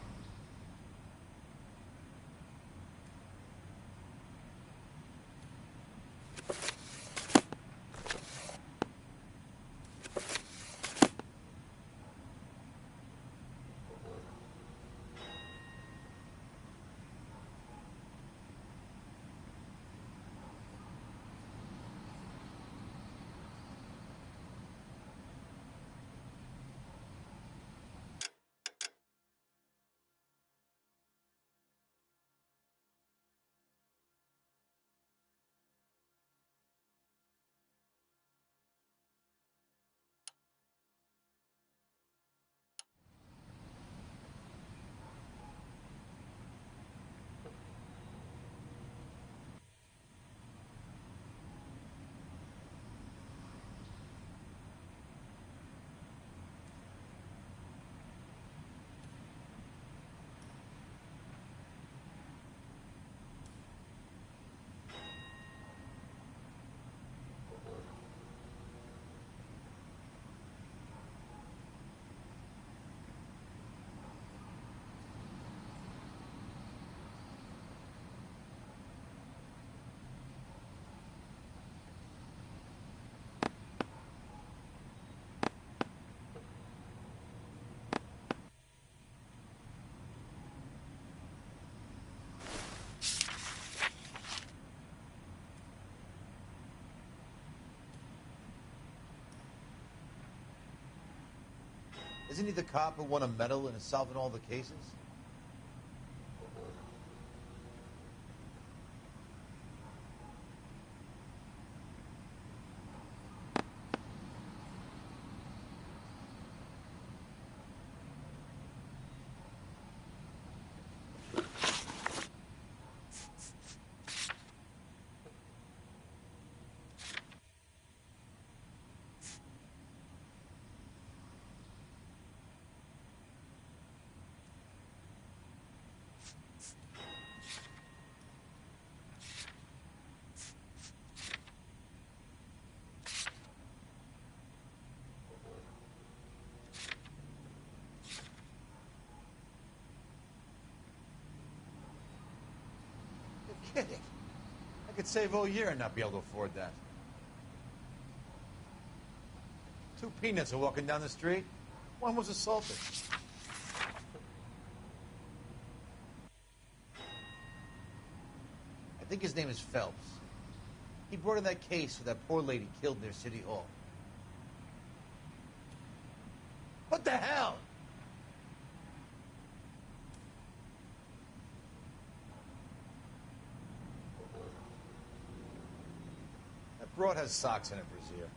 Isn't he the cop who won a medal in solving all the cases? Kidding. I could save all year and not be able to afford that. 2 peanuts are walking down the street. One was assaulted. I think his name is Phelps. He brought in that case where that poor lady killed near City Hall. What the hell? That broad has socks in her brassiere.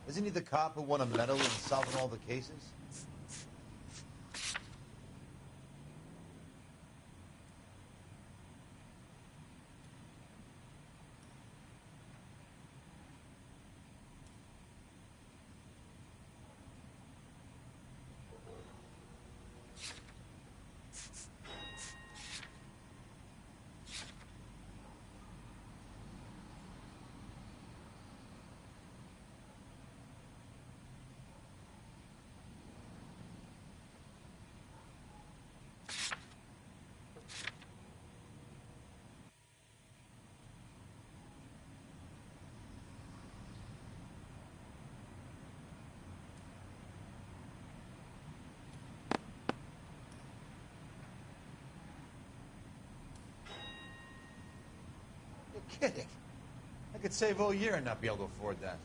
Isn't he the cop who won a medal in solving all the cases? You're kidding. I could save all year and not be able to afford that.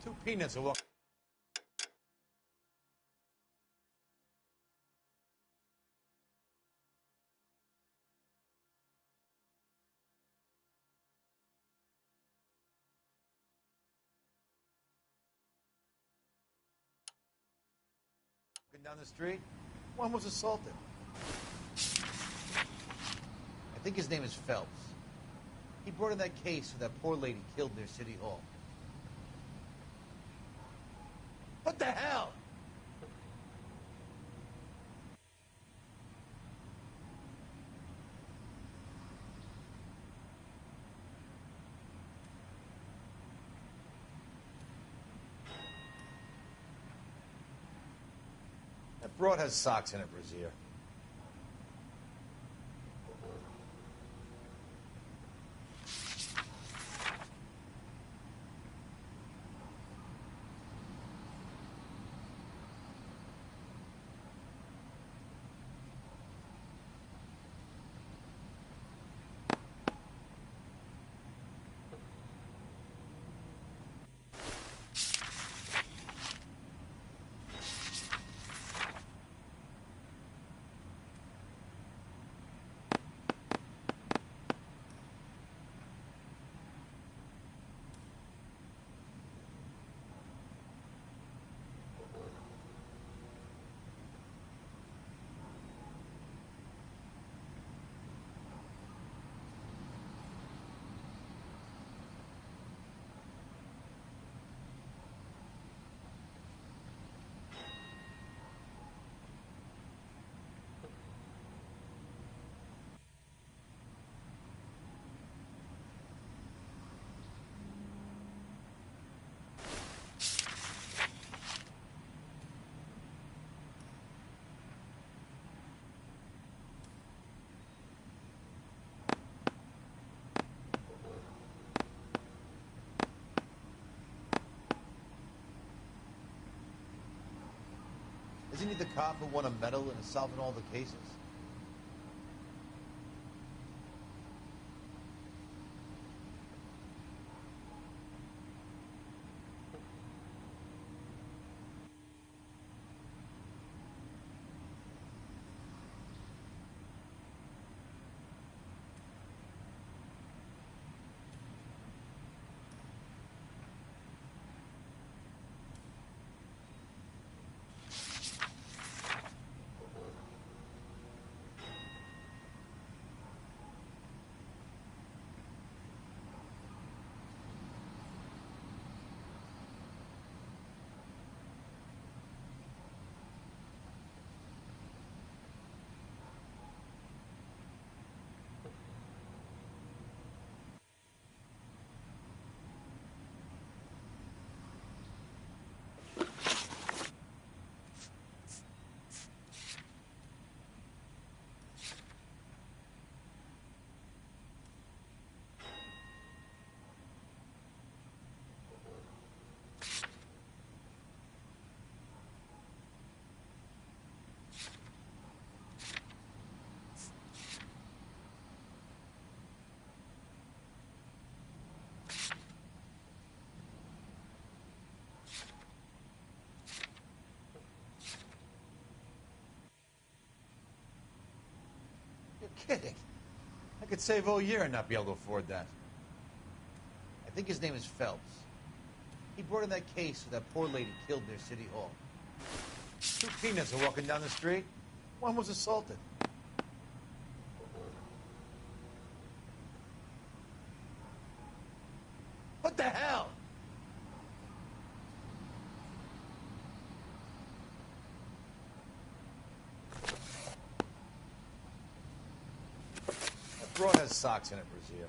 2 peanuts are walking down the street. One was assaulted. I think his name is Phelps. He brought in that case where that poor lady killed near City Hall. What the hell? That broad has socks in her brassiere. Isn't he the cop who won a medal and is solving all the cases? You're kidding. I could save all year and not be able to afford that. I think his name is Phelps. He brought in that case where that poor lady killed near City Hall. 2 peanuts are walking down the street. One was assaulted. What the hell? That broad has socks in it, Brazier.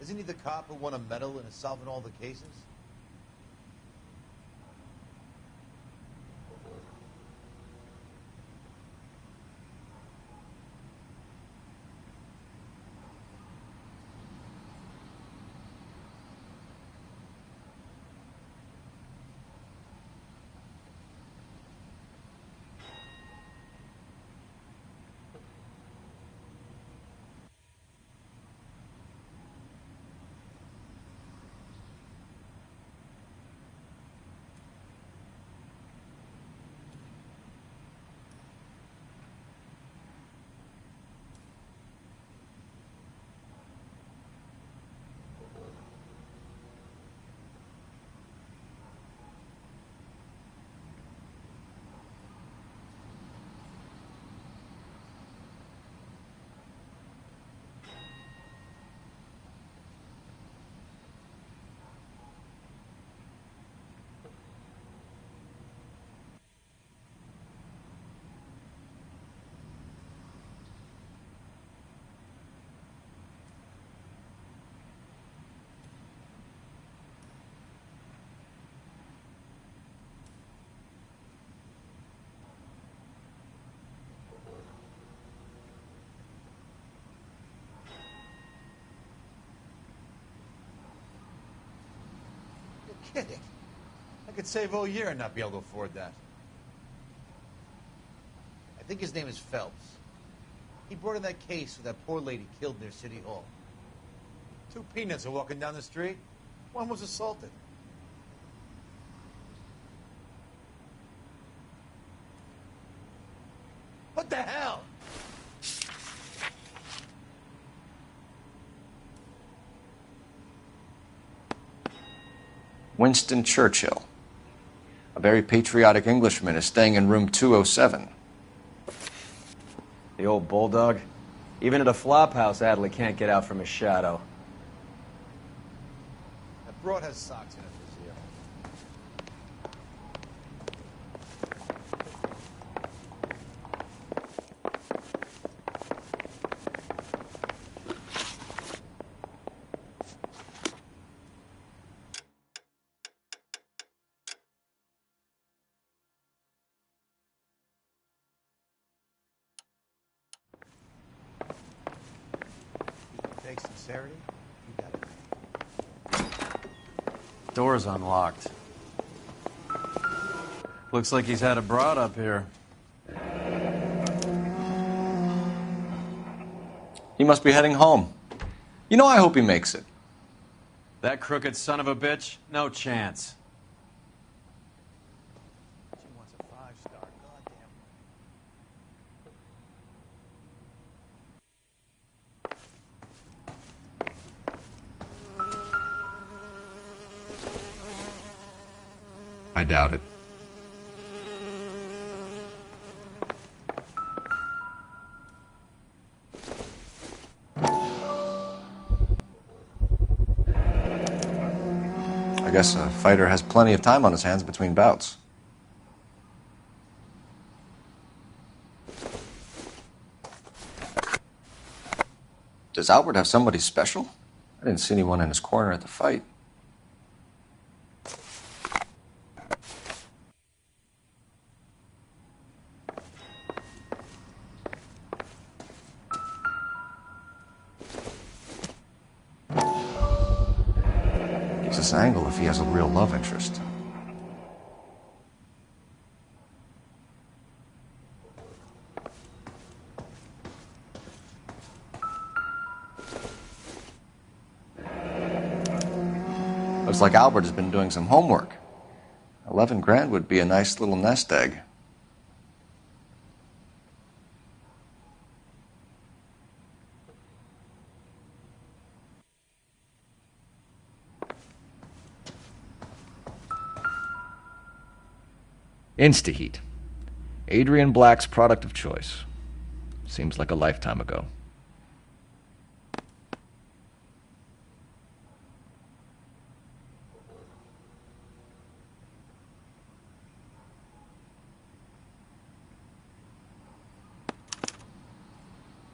Isn't he the cop who won a medal and is solving all the cases? You're kidding. I could save all year and not be able to afford that. I think his name is Phelps. He brought in that case where that poor lady killed near City Hall. 2 peanuts are walking down the street. One was assaulted. What the hell? Winston Churchill. A very patriotic Englishman is staying in room 207. The old bulldog. Even at a flop house, Adley can't get out from his shadow. That broad has socks in it for sale. Fake sincerity? You got it. Door's unlocked. Looks like he's had a broad up here. He must be heading home. You know, I hope he makes it. That crooked son of a bitch? No chance. She wants a 5-star. Goddamn. I doubt it. I guess a fighter has plenty of time on his hands between bouts. Does Albert have somebody special? I didn't see anyone in his corner at the fight. Gives us an angle if he has a real love interest. Looks like Albert has been doing some homework. 11 grand would be a nice little nest egg. Instaheat. Adrian Black's product of choice. Seems like a lifetime ago.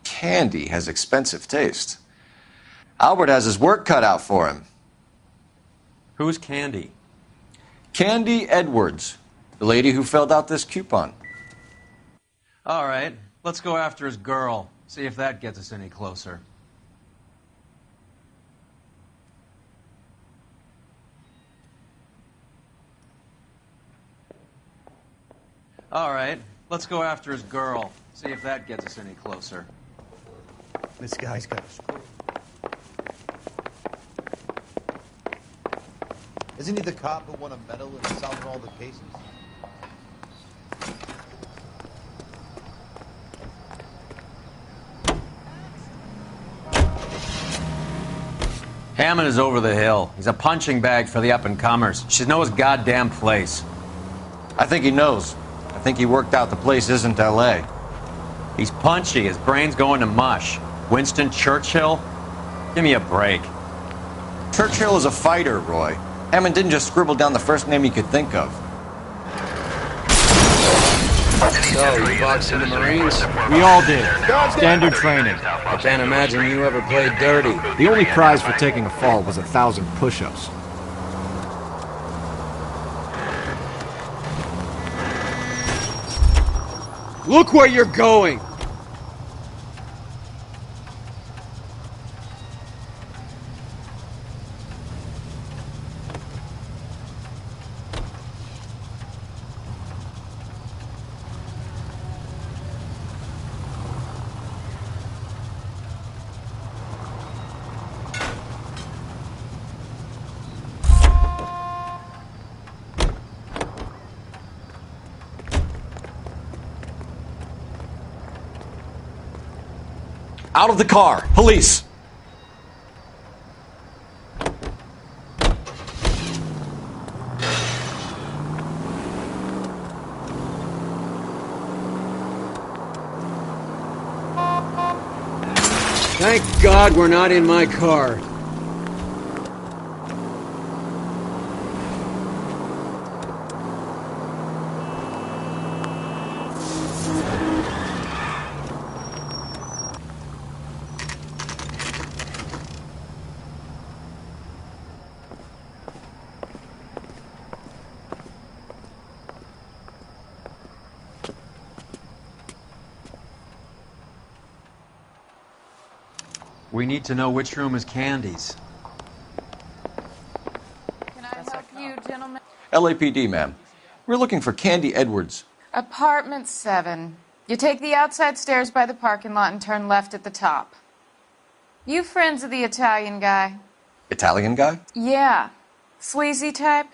Candy has expensive taste. Albert has his work cut out for him. Who's Candy? Candy Edwards, the lady who filled out this coupon. All right, let's go after his girl. See if that gets us any closer. All right, let's go after his girl. See if that gets us any closer. This guy's got a screw. Isn't he the cop who won a medal in solving all the cases? Hammond is over the hill. He's a punching bag for the up-and-comers. Should know his goddamn place. I think he knows. I think he worked out the place isn't L.A. He's punchy. His brain's going to mush. Winston Churchill? Give me a break. Churchill is a fighter, Roy. Hammond didn't just scribble down the first name he could think of. So, you boxed in the Marines? We all did. Standard training. I can't imagine you ever played dirty. The only prize for taking a fall was 1,000 push-ups. Look where you're going! Out of the car! Police! Thank God we're not in my car. We need to know which room is Candy's. Can I help you, gentlemen? LAPD, ma'am. We're looking for Candy Edwards. Apartment 7. You take the outside stairs by the parking lot and turn left at the top. You friends of the Italian guy? Italian guy? Yeah. Sleazy type?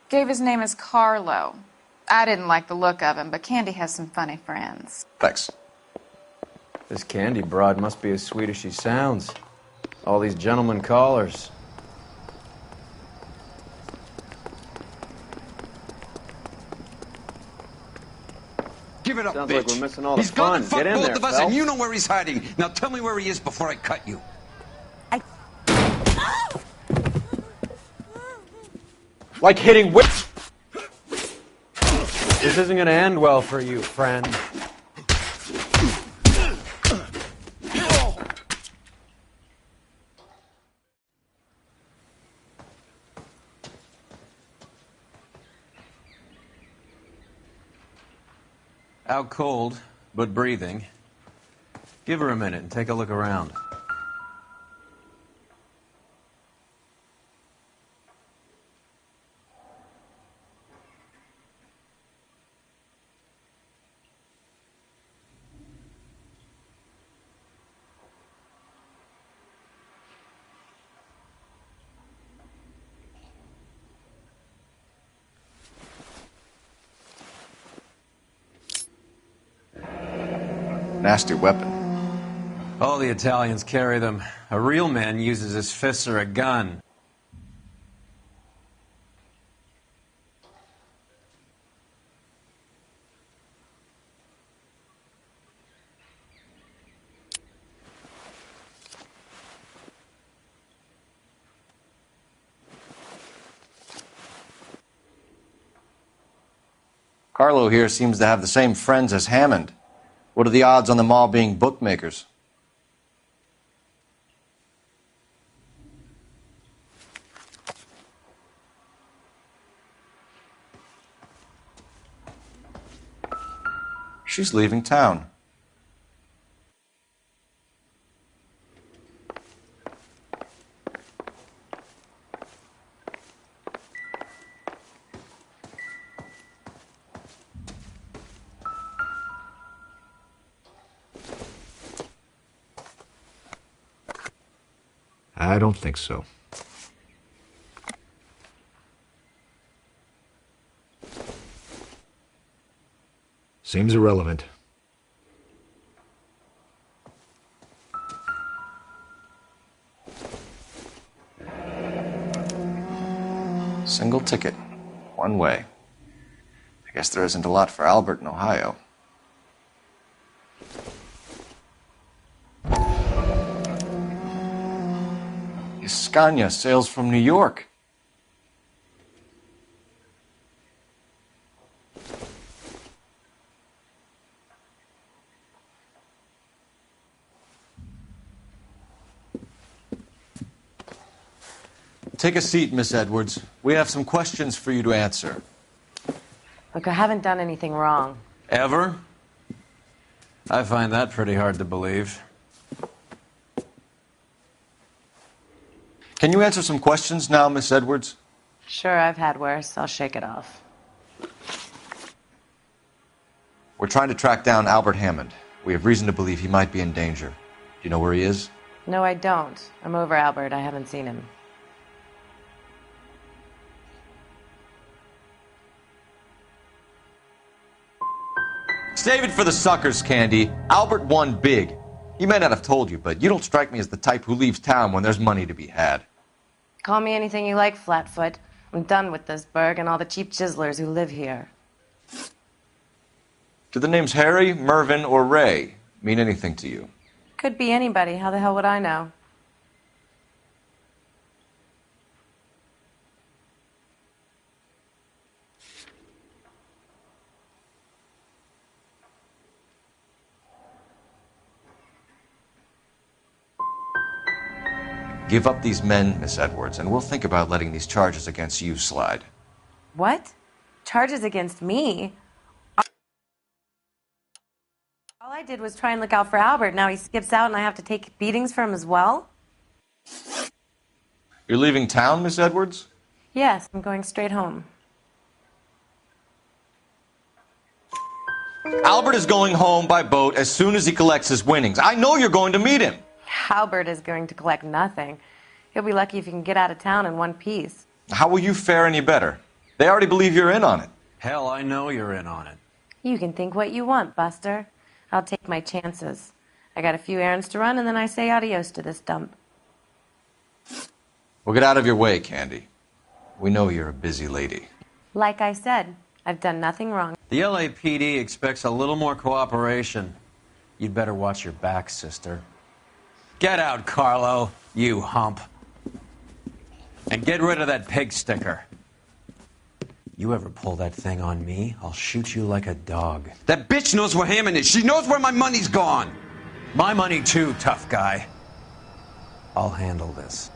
Gave his name as Carlo. I didn't like the look of him, but Candy has some funny friends. Thanks. This Candy broad must be as sweet as she sounds. All these gentlemen callers. Give it up, Sounds bitch. like we're missing all the He's gonna fun. fuck Get in both there, of us, Phelps. and you know where he's hiding. Now tell me where he is before I cut you. Like hitting whips. This isn't gonna end well for you, friend. Out cold, but breathing. Give her a minute and take a look around. Nasty weapon. All the Italians carry them. A real man uses his fists or a gun. Carlo here seems to have the same friends as Hammond. What are the odds on them all being bookmakers? She's leaving town. I don't think so. Seems irrelevant. Single ticket. One way. I guess there isn't a lot for Albert in Ohio. Scania sails from New York. Take a seat, Miss Edwards. We have some questions for you to answer. Look, I haven't done anything wrong. Ever? I find that pretty hard to believe. Can you answer some questions now, Miss Edwards? Sure, I've had worse. I'll shake it off. We're trying to track down Albert Hammond. We have reason to believe he might be in danger. Do you know where he is? No, I don't. I'm over Albert. I haven't seen him. Save it for the suckers, Candy. Albert won big. He may not have told you, but you don't strike me as the type who leaves town when there's money to be had. Call me anything you like, Flatfoot. I'm done with this burg and all the cheap chiselers who live here. Do the names Harry, Mervyn, or Ray mean anything to you? Could be anybody. How the hell would I know? Give up these men, Miss Edwards, and we'll think about letting these charges against you slide. What? Charges against me? All I did was try and look out for Albert. Now he skips out and I have to take beatings for him as well? You're leaving town, Miss Edwards? Yes, I'm going straight home. Albert is going home by boat as soon as he collects his winnings. I know you're going to meet him. Albert is going to collect nothing. He'll be lucky if he can get out of town in one piece. How will you fare any better? They already believe you're in on it. Hell, I know you're in on it. You can think what you want, Buster. I'll take my chances. I got a few errands to run, and then I say adios to this dump. We'll get out of your way, Candy. We know you're a busy lady. Like I said, I've done nothing wrong. The LAPD expects a little more cooperation. You'd better watch your back, sister. Get out, Carlo, you hump. And get rid of that pig sticker. You ever pull that thing on me, I'll shoot you like a dog. That bitch knows where Hammond is. She knows where my money's gone. My money too, tough guy. I'll handle this.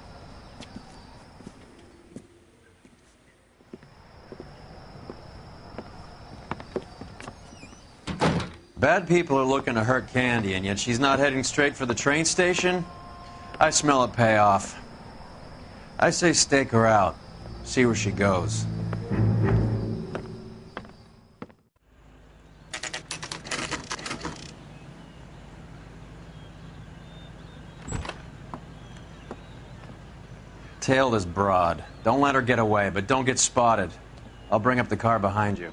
Bad people are looking to hurt Candy, and yet she's not heading straight for the train station? I smell a payoff. I say stake her out. See where she goes. Tail this broad. Don't let her get away, but don't get spotted. I'll bring up the car behind you.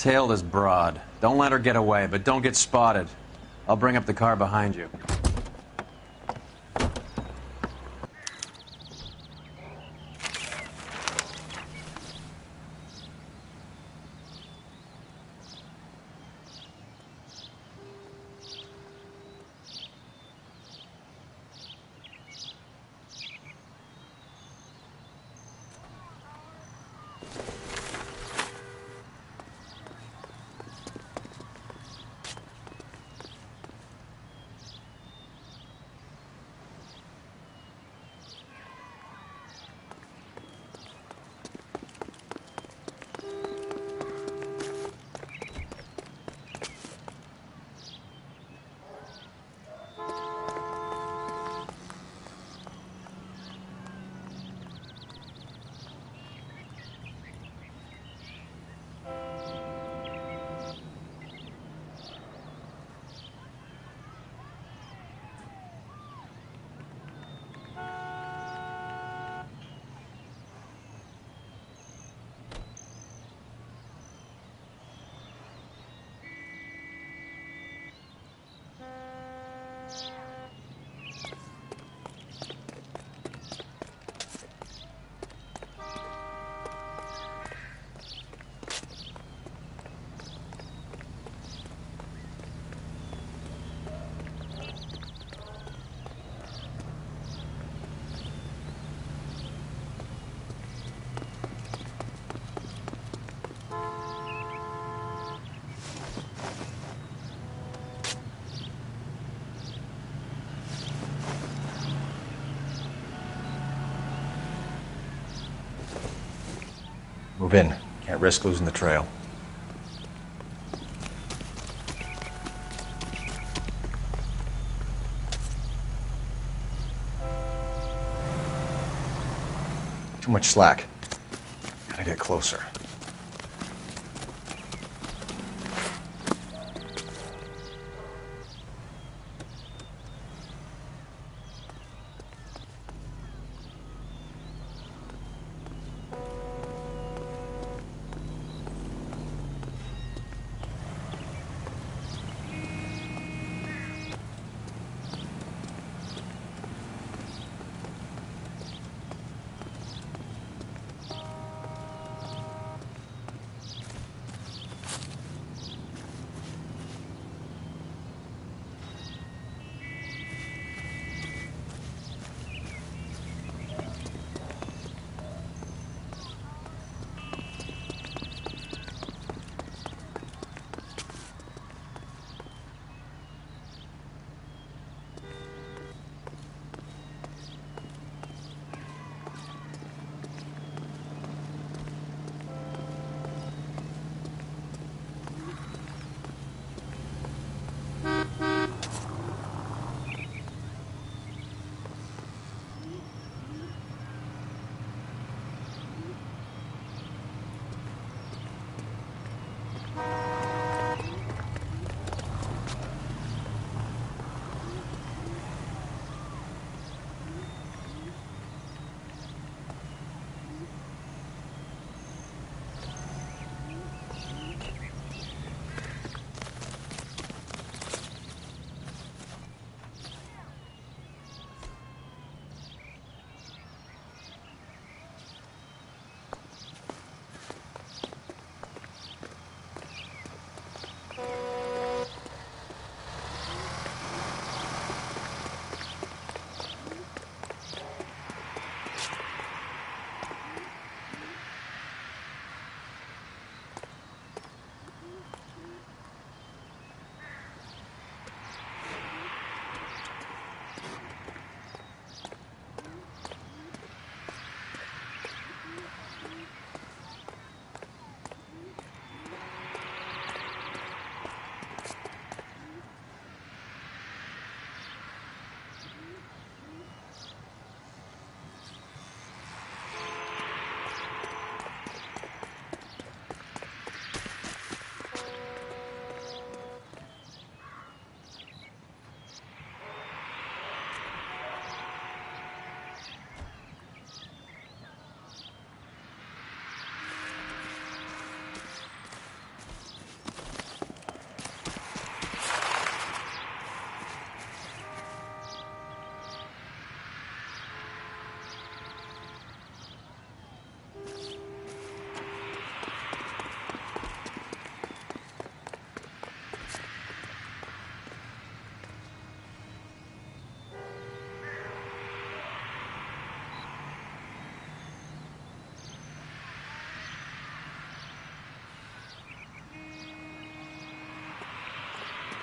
Tail this broad. Don't let her get away, but don't get spotted. I'll bring up the car behind you. Move in. Can't risk losing the trail. Too much slack. Gotta get closer.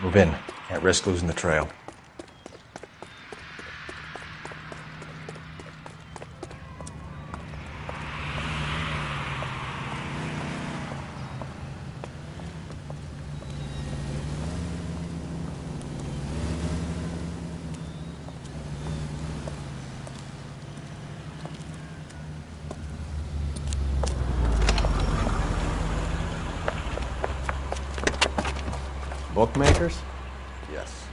Move in. Can't risk losing the trail. Bookmakers? Yes.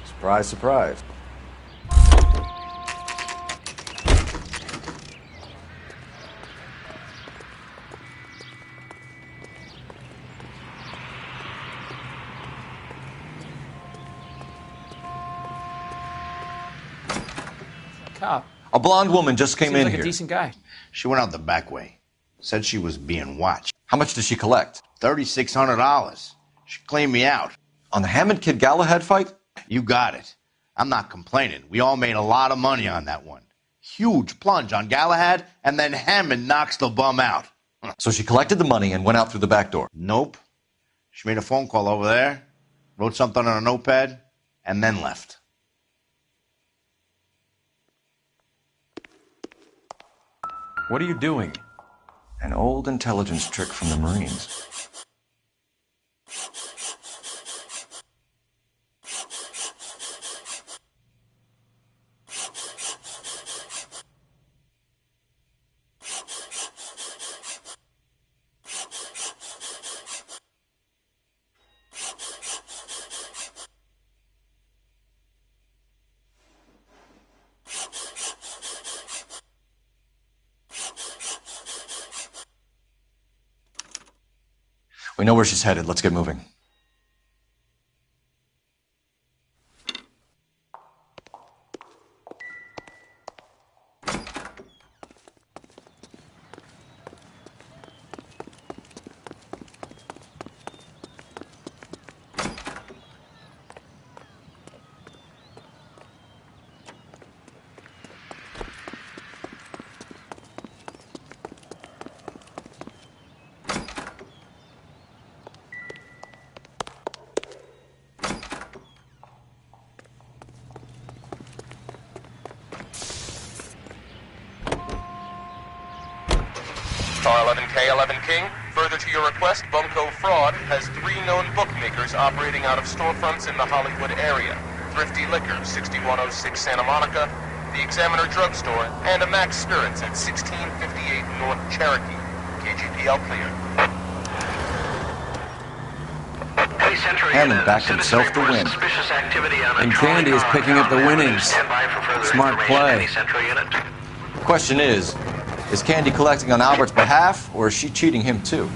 Surprise, surprise. Cop. A blonde woman just came Seems in like here. a decent guy. She went out the back way. Said she was being watched. How much did she collect? $3,600. She cleaned me out. On the Hammond Kid Galahad fight? You got it. I'm not complaining. We all made a lot of money on that one. Huge plunge on Galahad, and then Hammond knocks the bum out. So she collected the money and went out through the back door? Nope. She made a phone call over there, wrote something on a notepad, and then left. What are you doing? An old intelligence trick from the Marines. We know where she's headed. Let's get moving. R11K11 King, further to your request, Bunko Fraud has 3 known bookmakers operating out of storefronts in the Hollywood area. Thrifty Liquor, 6106 Santa Monica, the Examiner Drugstore, and a Max Spirits at 1658 North Cherokee. KGPL clear. Hammond backed himself to win. And Candy is picking up the winnings. Smart play. The question is Candy collecting on Albert's behalf, or is she cheating him too?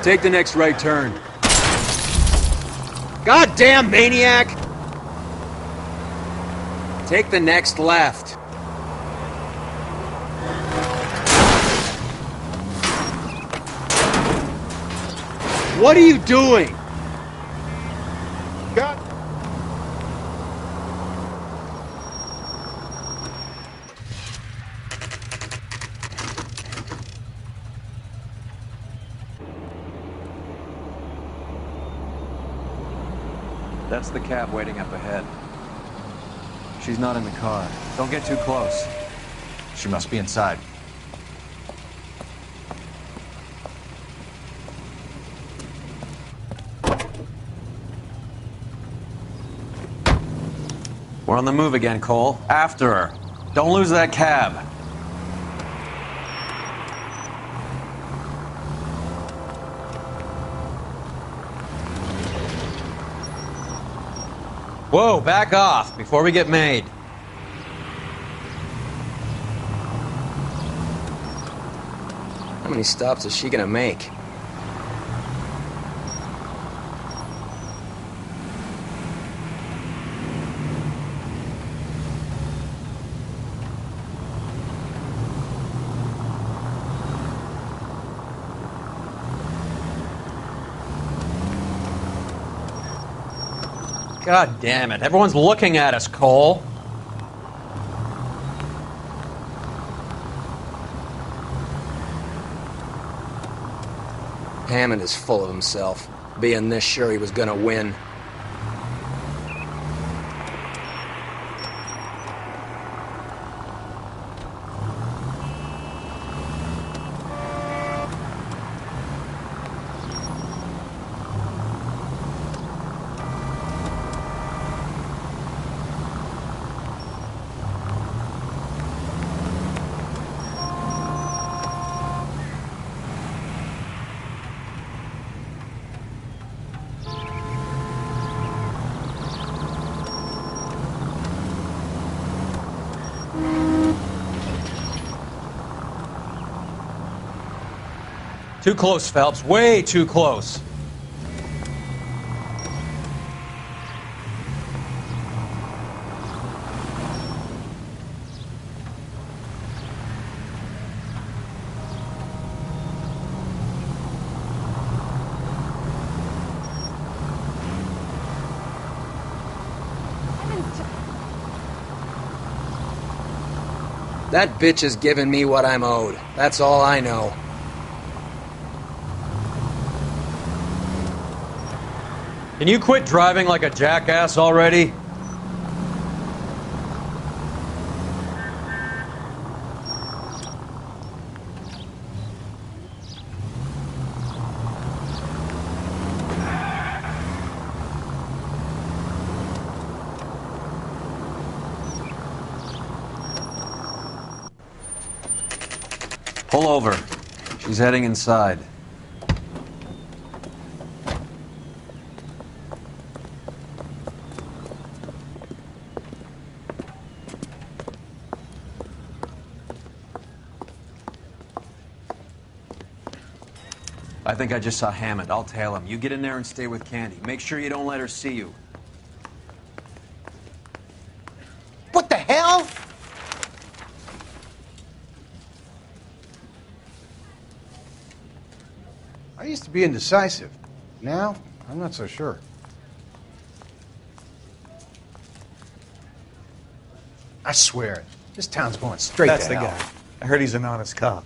Take the next right turn. Goddamn maniac! Take the next left. What are you doing? God. That's the cab waiting up ahead. She's not in the car. Don't get too close. She must be inside. We're on the move again, Cole. After her. Don't lose that cab. Whoa, back off before we get made. How many stops is she gonna make? God damn it. Everyone's looking at us, Cole. Hammond is full of himself, being this sure he was gonna win. Too close, Phelps. Way too close. That bitch is giving me what I'm owed. That's all I know. Can you quit driving like a jackass already? Pull over. She's heading inside. I think I just saw Hammond. I'll tail him. You get in there and stay with Candy. Make sure you don't let her see you. What the hell? I used to be indecisive. Now, I'm not so sure. I swear it. This town's going straight That's to the hell. guy. I heard he's an honest cop.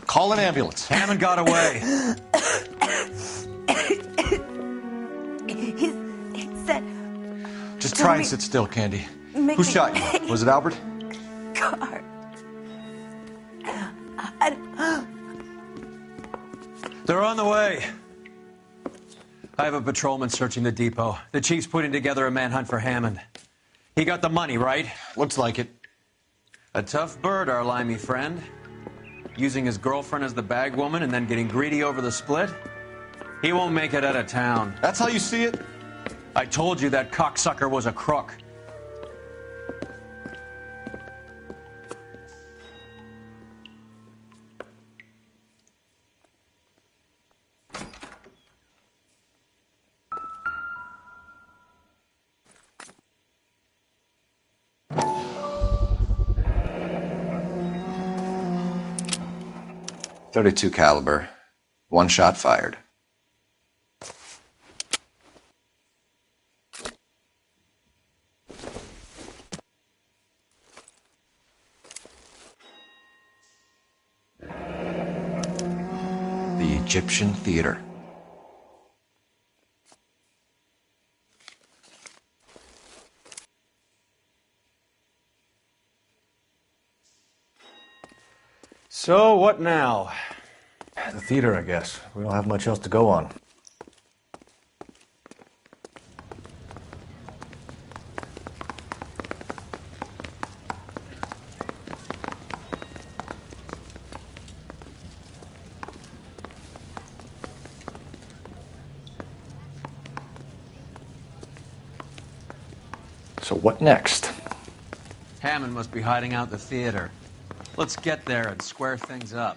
Call an ambulance. Hammond got away. He said... Just try and sit still, Candy. Who shot you? Was it Albert? Car. They're on the way. I have a patrolman searching the depot. The chief's putting together a manhunt for Hammond. He got the money, right? Looks like it. A tough bird, our limey friend. Using his girlfriend as the bag woman and then getting greedy over the split? He won't make it out of town. That's how you see it? I told you that cocksucker was a crook. .32 caliber. One shot fired. The Egyptian Theater. So, what now? The theater, I guess. We don't have much else to go on. So what next? Hammond must be hiding out the theater. Let's get there and square things up.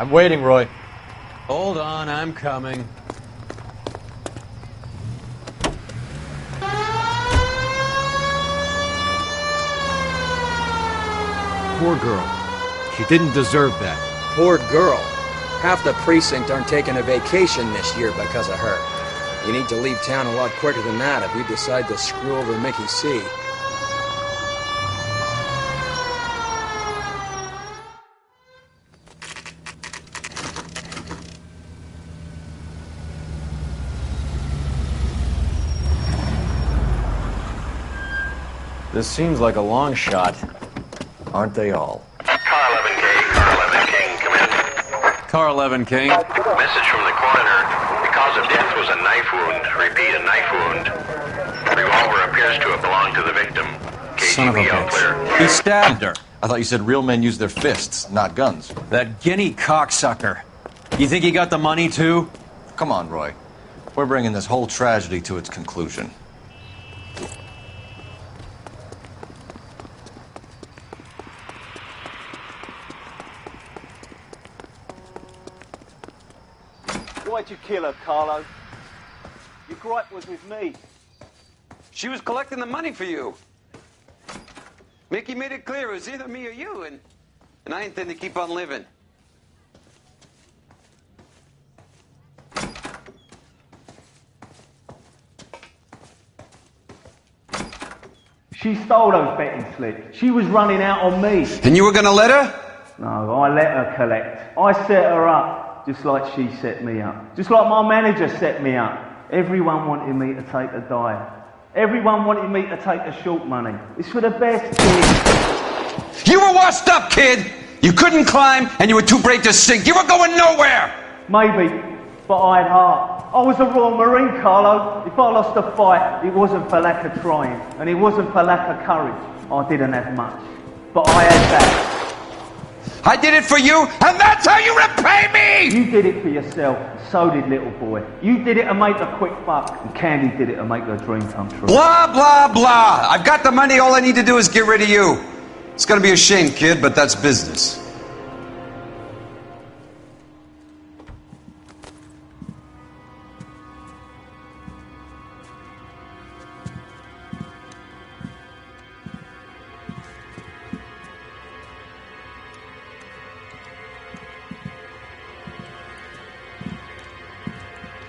I'm waiting, Roy. Hold on, I'm coming. Poor girl. She didn't deserve that. Poor girl. Half the precinct aren't taking a vacation this year because of her. You need to leave town a lot quicker than that if you decide to screw over Mickey C. This seems like a long shot. Aren't they all? Car 11K, Car 11 King, come in. Car 11 King. Message from the coroner. The cause of death was a knife wound. Repeat, a knife wound. The revolver appears to have belonged to the victim. Son of a KGB all clear. bitch. He stabbed her. I thought you said real men use their fists, not guns. That guinea cocksucker. You think he got the money, too? Come on, Roy. We're bringing this whole tragedy to its conclusion. Why'd you kill her, Carlo? Your gripe was with me. She was collecting the money for you. Mickey made it clear it was either me or you, and I intend to keep on living. She stole those betting slips. She was running out on me. And you were gonna let her? No, I let her collect. I set her up, just like she set me up. Just like my manager set me up. Everyone wanted me to take a dive. Everyone wanted me to take the short money. It's for the best, kid. You were washed up, kid! You couldn't climb, and you were too brave to sink. You were going nowhere! Maybe, but I had heart. I was a Royal Marine, Carlo. If I lost a fight, it wasn't for lack of trying, and it wasn't for lack of courage. I didn't have much, but I had that. I did it for you, and that's how you repay me! You did it for yourself, so did little boy. You did it to make a quick buck, and Candy did it to make her dream come true. Blah, blah, blah. I've got the money. All I need to do is get rid of you. It's gonna be a shame, kid, but that's business.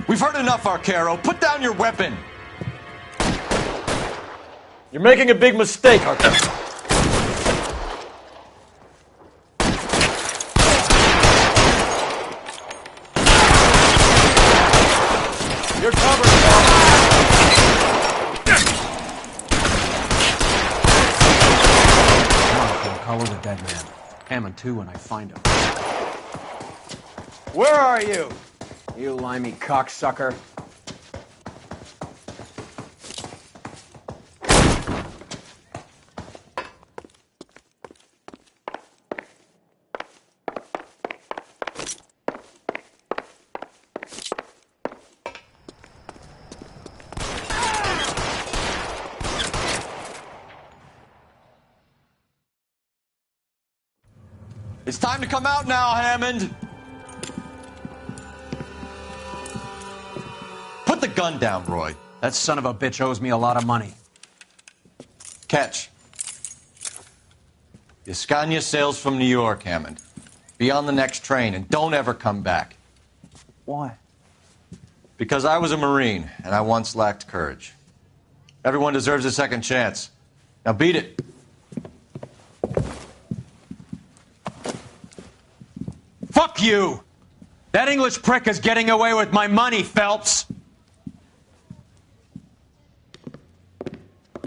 We've heard enough, Arcaro. Put down your weapon. You're making a big mistake, Arcaro. You're covered, Carlo's a dead man. Hammond, too, when I find him. Where are you? You limey cocksucker. It's time to come out now, Hammond. Put the gun down, Roy. That son of a bitch owes me a lot of money. Catch. Escania sails from New York, Hammond. Be on the next train and don't ever come back. Why? Because I was a Marine and I once lacked courage. Everyone deserves a second chance. Now beat it. Fuck you! That English prick is getting away with my money, Phelps!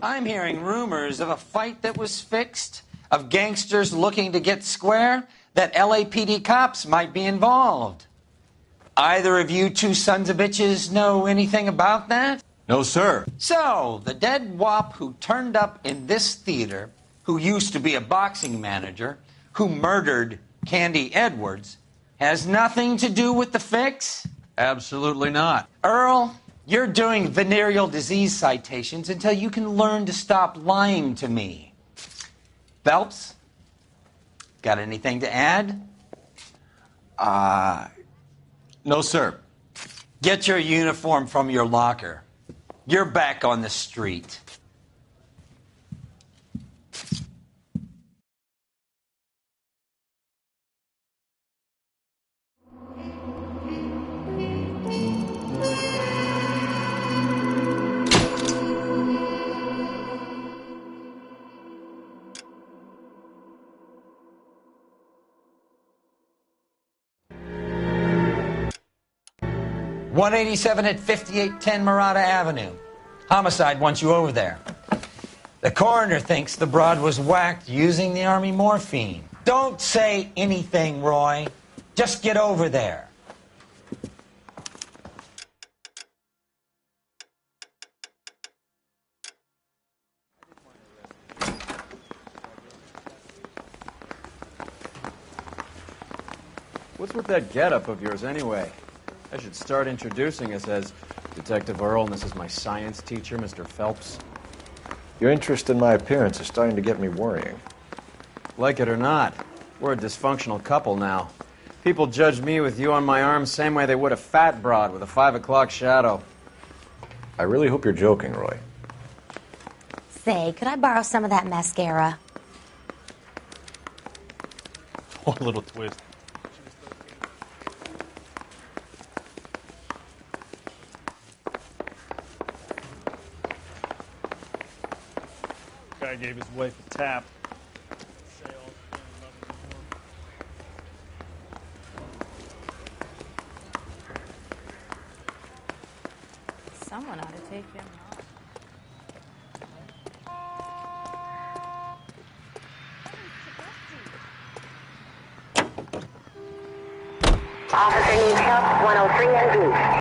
I'm hearing rumors of a fight that was fixed, of gangsters looking to get square, that LAPD cops might be involved. Either of you two sons of bitches know anything about that? No, sir. So, the dead wop who turned up in this theater, who used to be a boxing manager, who murdered Candy Edwards, has nothing to do with the fix? Absolutely not. Earl, you're doing venereal disease citations until you can learn to stop lying to me. Uh, Phelps, got anything to add? No, sir. Get your uniform from your locker. You're back on the street. .187 at 5810 Murata Avenue. Homicide wants you over there. The coroner thinks the broad was whacked using the Army morphine. Don't say anything, Roy. Just get over there. What's with that getup of yours anyway? I should start introducing us as Detective Earl, and this is my science teacher, Mr. Phelps. Your interest in my appearance is starting to get me worrying. Like it or not, we're a dysfunctional couple now. People judge me with you on my arm same way they would a fat broad with a 5 o'clock shadow. I really hope you're joking, Roy. Say, could I borrow some of that mascara? Oh, a little twist. Guy gave his wife a tap. Someone ought to take him off. Officer needs help, 103 and B.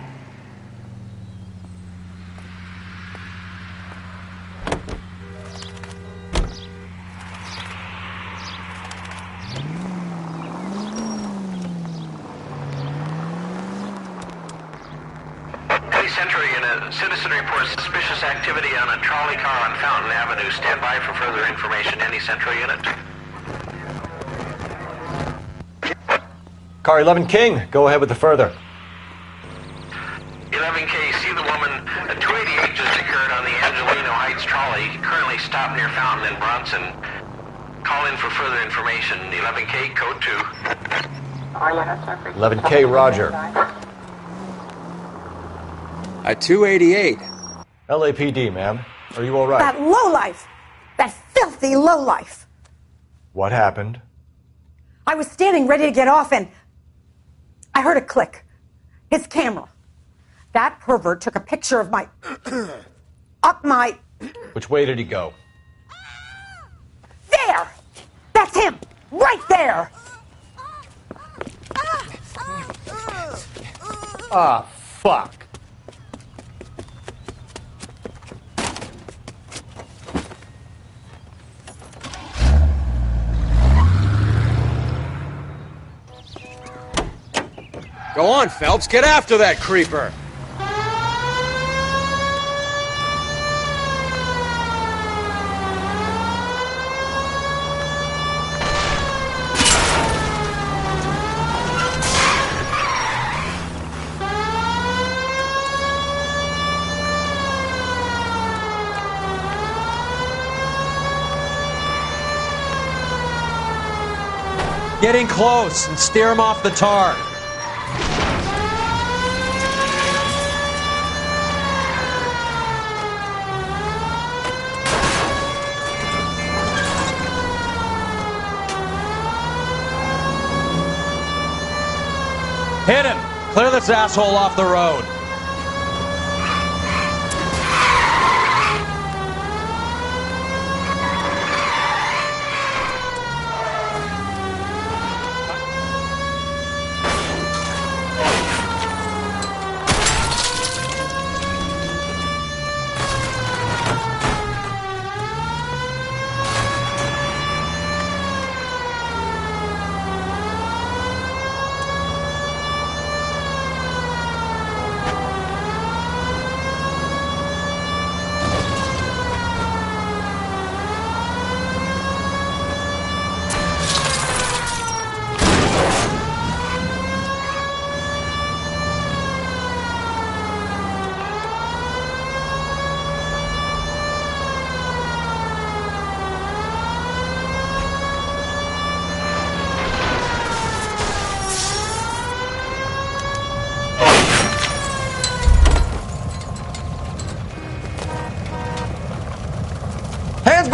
Citizen reports suspicious activity on a trolley car on Fountain Avenue. Stand by for further information. Any Central unit? Car 11 King, go ahead with the further. 11K, see the woman. A 288 just occurred on the Angelino Heights trolley, currently stopped near Fountain and Bronson. Call in for further information. 11K, code 2. 11K, Roger. A 288. LAPD, ma'am. Are you all right? That lowlife! That filthy lowlife! What happened? I was standing ready to get off and I heard a click. His camera. That pervert took a picture of my... up my... Which way did he go? There! That's him! Right there! Ah, fuck. Go on, Phelps. Get after that creeper. Get in close and steer him off the tar. Hit him! Clear this asshole off the road.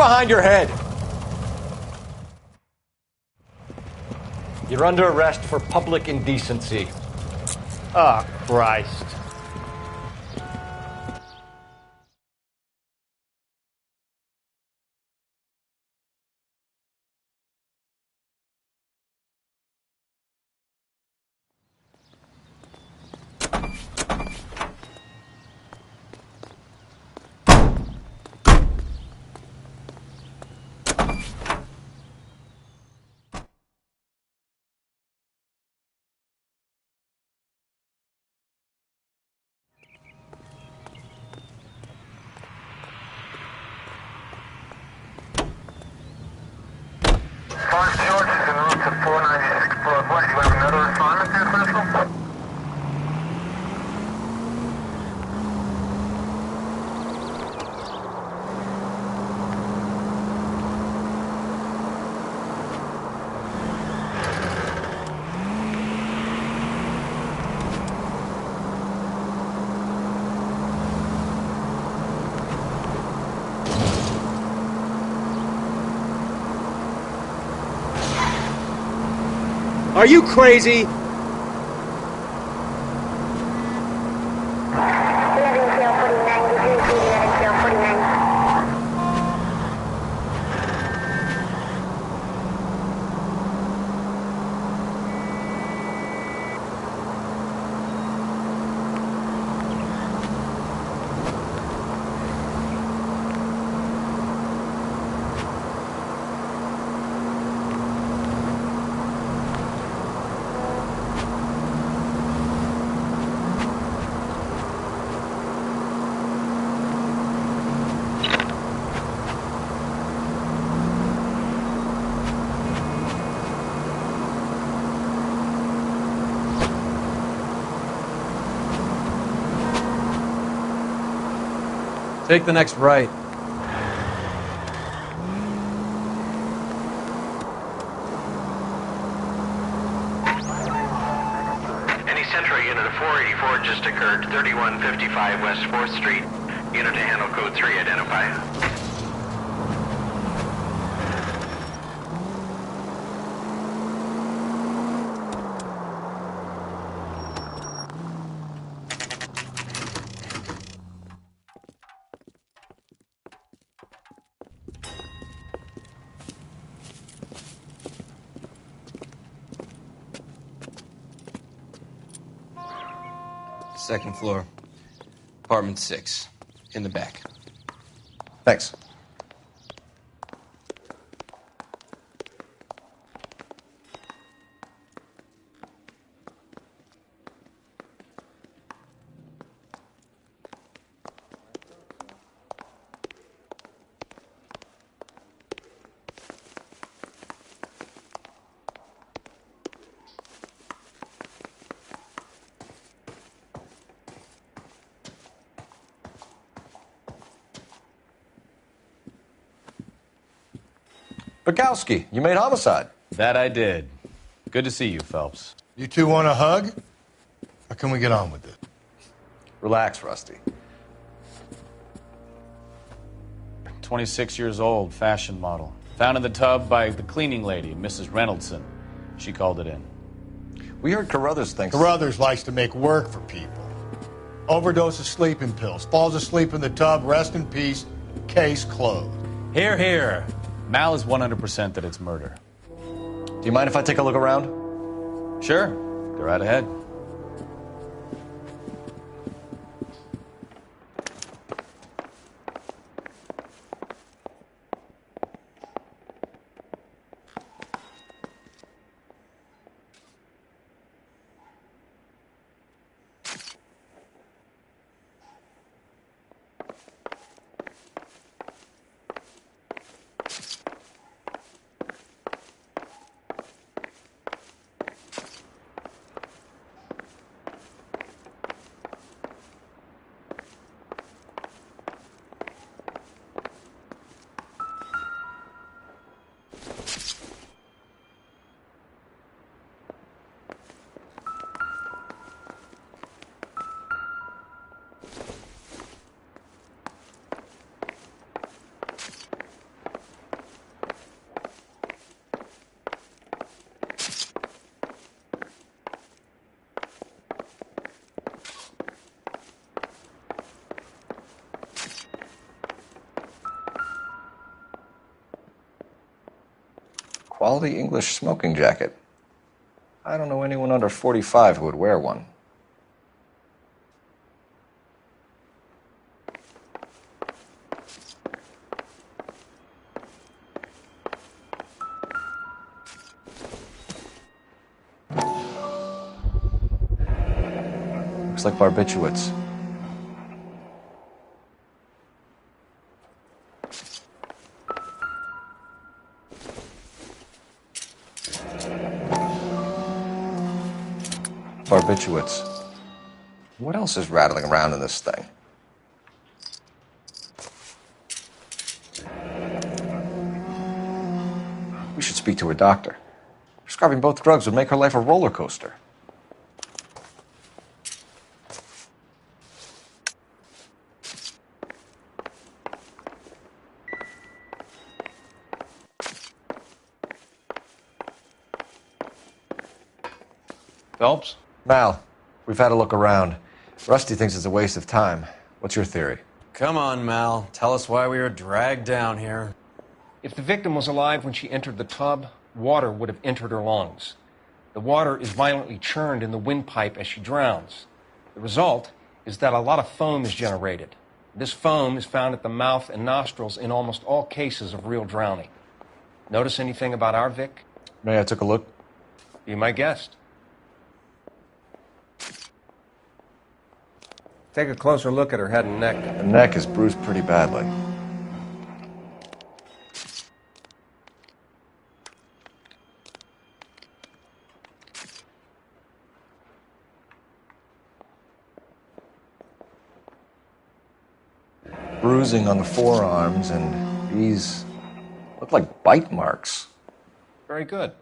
behind your head! You're under arrest for public indecency. Oh, Christ. Are you crazy? Take the next right. Any Central unit of 484 just occurred, 3155 West 4th Street. Unit to handle code 3, identify. Second floor. Apartment 6. In the back. Thanks. Bukowski, you made homicide. That I did. Good to see you, Phelps. You two want a hug? Or can we get on with it? Relax, Rusty. 26 years old, fashion model. Found in the tub by the cleaning lady, Mrs. Reynoldson. She called it in. We heard Carruthers thinks... Carruthers likes to make work for people. Overdose of sleeping pills. Falls asleep in the tub. Rest in peace. Case closed. Here, here. Mal is 100% that it's murder. Do you mind if I take a look around? Sure. Go right ahead. Quality English smoking jacket. I don't know anyone under 45 who would wear one. Looks like barbiturates. Barbiturates. What else is rattling around in this thing? We should speak to her doctor. Prescribing both drugs would make her life a roller coaster. Phelps? Mal, we've had a look around. Rusty thinks it's a waste of time. What's your theory? Come on, Mal. Tell us why we were dragged down here. If the victim was alive when she entered the tub, water would have entered her lungs. The water is violently churned in the windpipe as she drowns. The result is that a lot of foam is generated. This foam is found at the mouth and nostrils in almost all cases of real drowning. Notice anything about our Vic? May I take a look? Be my guest. Take a closer look at her head and neck. The neck is bruised pretty badly. Bruising on the forearms, and these look like bite marks. Very good.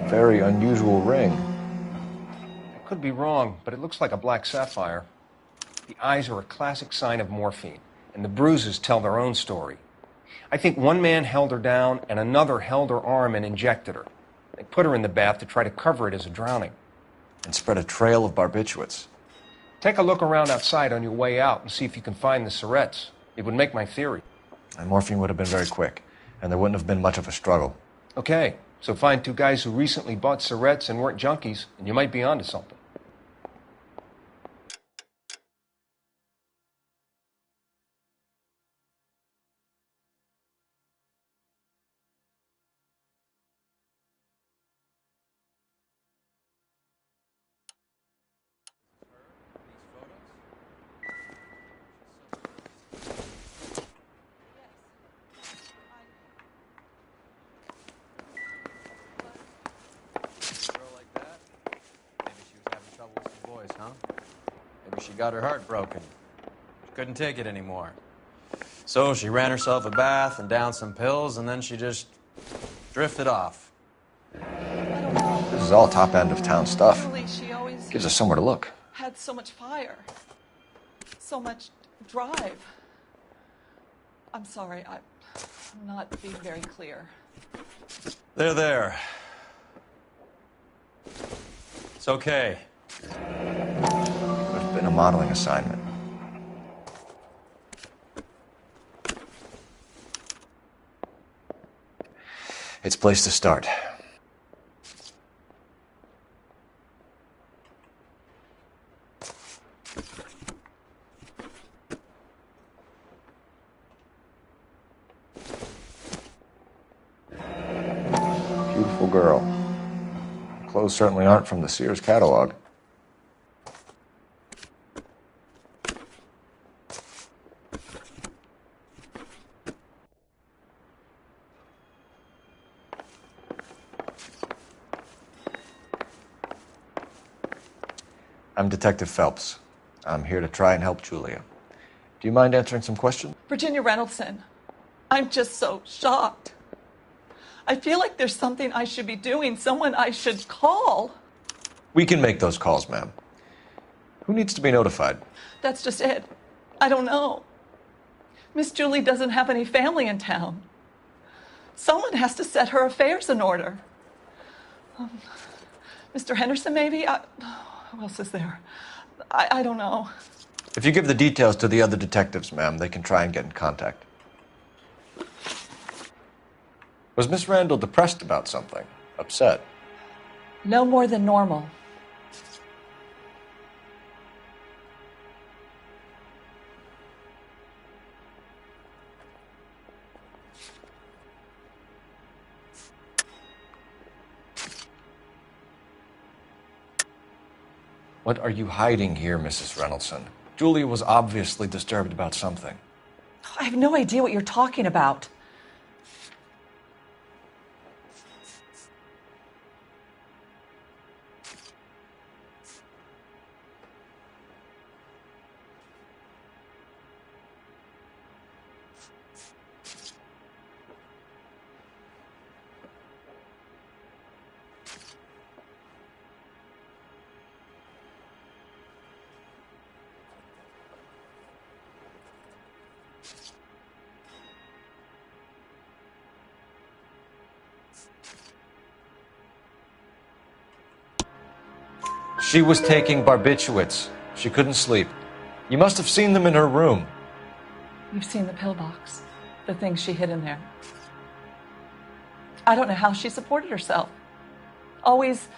Very unusual ring. I could be wrong, but it looks like a black sapphire. The eyes are a classic sign of morphine, and the bruises tell their own story. I think one man held her down and another held her arm and injected her. They put her in the bath to try to cover it as a drowning. And spread a trail of barbiturates. Take a look around outside on your way out and see if you can find the syrettes. It would make my theory. And morphine would have been very quick, and there wouldn't have been much of a struggle. Okay, so find two guys who recently bought syrettes and weren't junkies, and you might be onto something. Maybe she got her heart broken. She couldn't take it anymore. So she ran herself a bath and downed some pills, and then she just drifted off. This is all top end of town stuff. She always Gives us somewhere to look. had so much fire, so much drive. I'm sorry, I'm not being very clear. There. It's okay. There's been a modeling assignment. It's a place to start. Beautiful girl. Clothes certainly aren't from the Sears catalog. I'm Detective Phelps. I'm here to try and help Julia. Do you mind answering some questions? Virginia Reynoldson, I'm just so shocked. I feel like there's something I should be doing, someone I should call. We can make those calls, ma'am. Who needs to be notified? That's just it. I don't know. Miss Julie doesn't have any family in town. Someone has to set her affairs in order. Mr. Henderson, maybe? Who else is there? I don't know. If you give the details to the other detectives, ma'am, they can try and get in contact. Was Miss Randall depressed about something? Upset? No more than normal. What are you hiding here, Mrs. Reynoldson? Julia was obviously disturbed about something. I have no idea what you're talking about. She was taking barbiturates. She couldn't sleep. You must have seen them in her room. You've seen the pillbox, the things she hid in there. I don't know how she supported herself. Always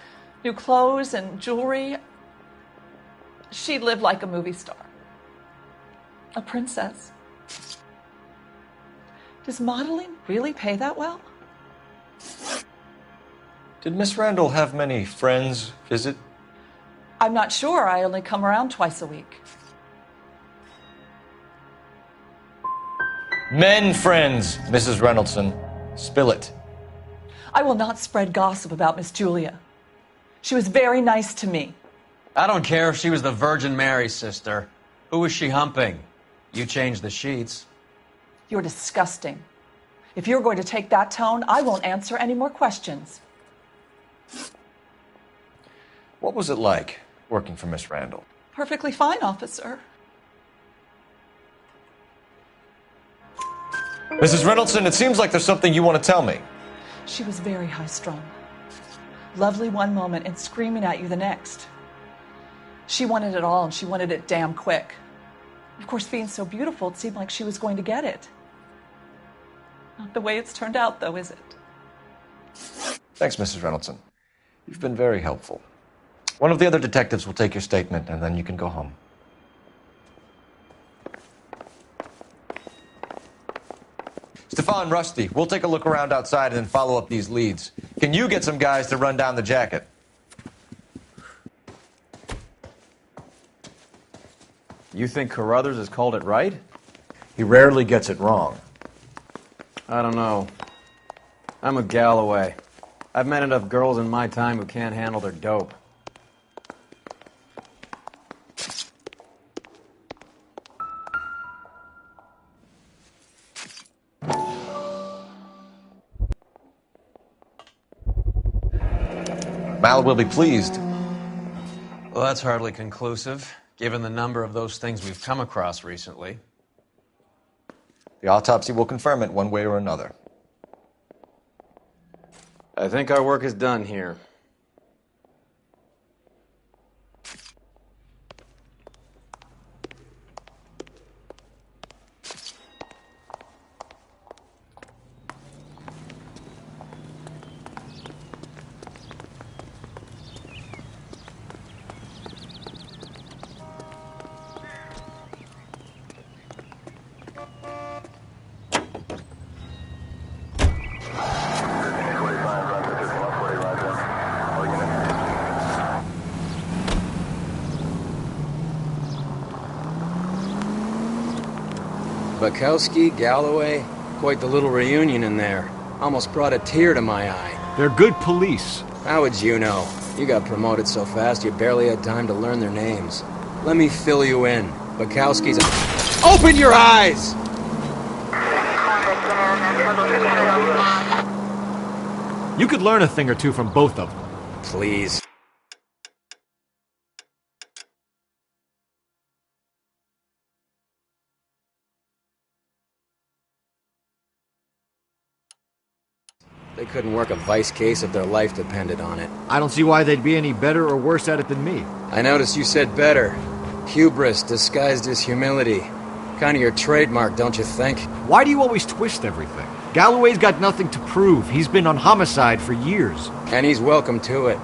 new clothes and jewelry. She lived like a movie star. A princess. Does modeling really pay that well? Did Miss Randall have many friends visit? I'm not sure. I only come around twice a week. Men friends, Mrs. Reynoldson. Spill it. I will not spread gossip about Miss Julia. She was very nice to me. I don't care if she was the Virgin Mary's sister. Who was she humping? You changed the sheets. You're disgusting. If you're going to take that tone, I won't answer any more questions. What was it like working for Miss Randall? Perfectly fine, officer. Mrs. Reynoldson, it seems like there's something you want to tell me. She was very high-strung. Lovely one moment and screaming at you the next. She wanted it all, and she wanted it damn quick. Of course, being so beautiful, it seemed like she was going to get it. Not the way it's turned out, though, is it? Thanks, Mrs. Reynoldson. You've been very helpful. One of the other detectives will take your statement, and then you can go home. Stefan, Rusty, we'll take a look around outside and then follow up these leads. Can you get some guys to run down the jacket? You think Carruthers has called it right? He rarely gets it wrong. I don't know. I'm a Galloway. I've met enough girls in my time who can't handle their dope. Mal will be pleased. Well, that's hardly conclusive, given the number of those things we've come across recently. The autopsy will confirm it one way or another. I think our work is done here. Bukowski, Galloway, quite the little reunion in there. Almost brought a tear to my eye. They're good police. How would you know? You got promoted so fast you barely had time to learn their names. Let me fill you in. Bukowski's a... Open your eyes! You could learn a thing or two from both of them. Please. They couldn't work a vice case if their life depended on it. I don't see why they'd be any better or worse at it than me. I noticed you said better. Hubris disguised as humility. Kind of your trademark, don't you think? Why do you always twist everything? Galloway's got nothing to prove. He's been on homicide for years. And he's welcome to it.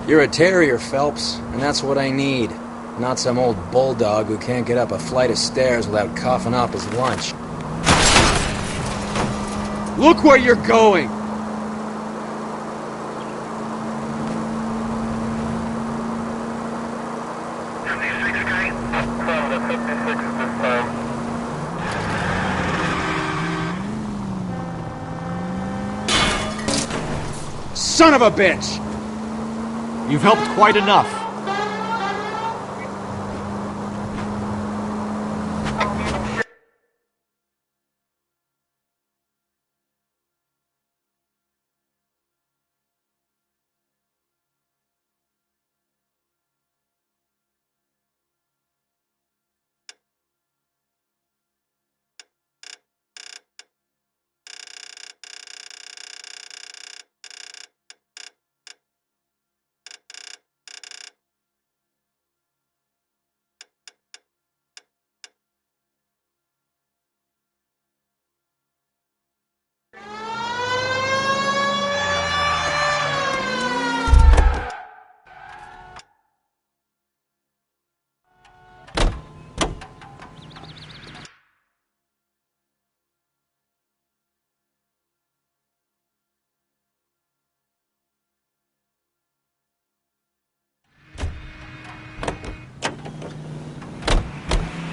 You're a terrier, Phelps, and that's what I need. Not some old bulldog who can't get up a flight of stairs without coughing up his lunch. Look where you're going! Son of a bitch! You've helped quite enough.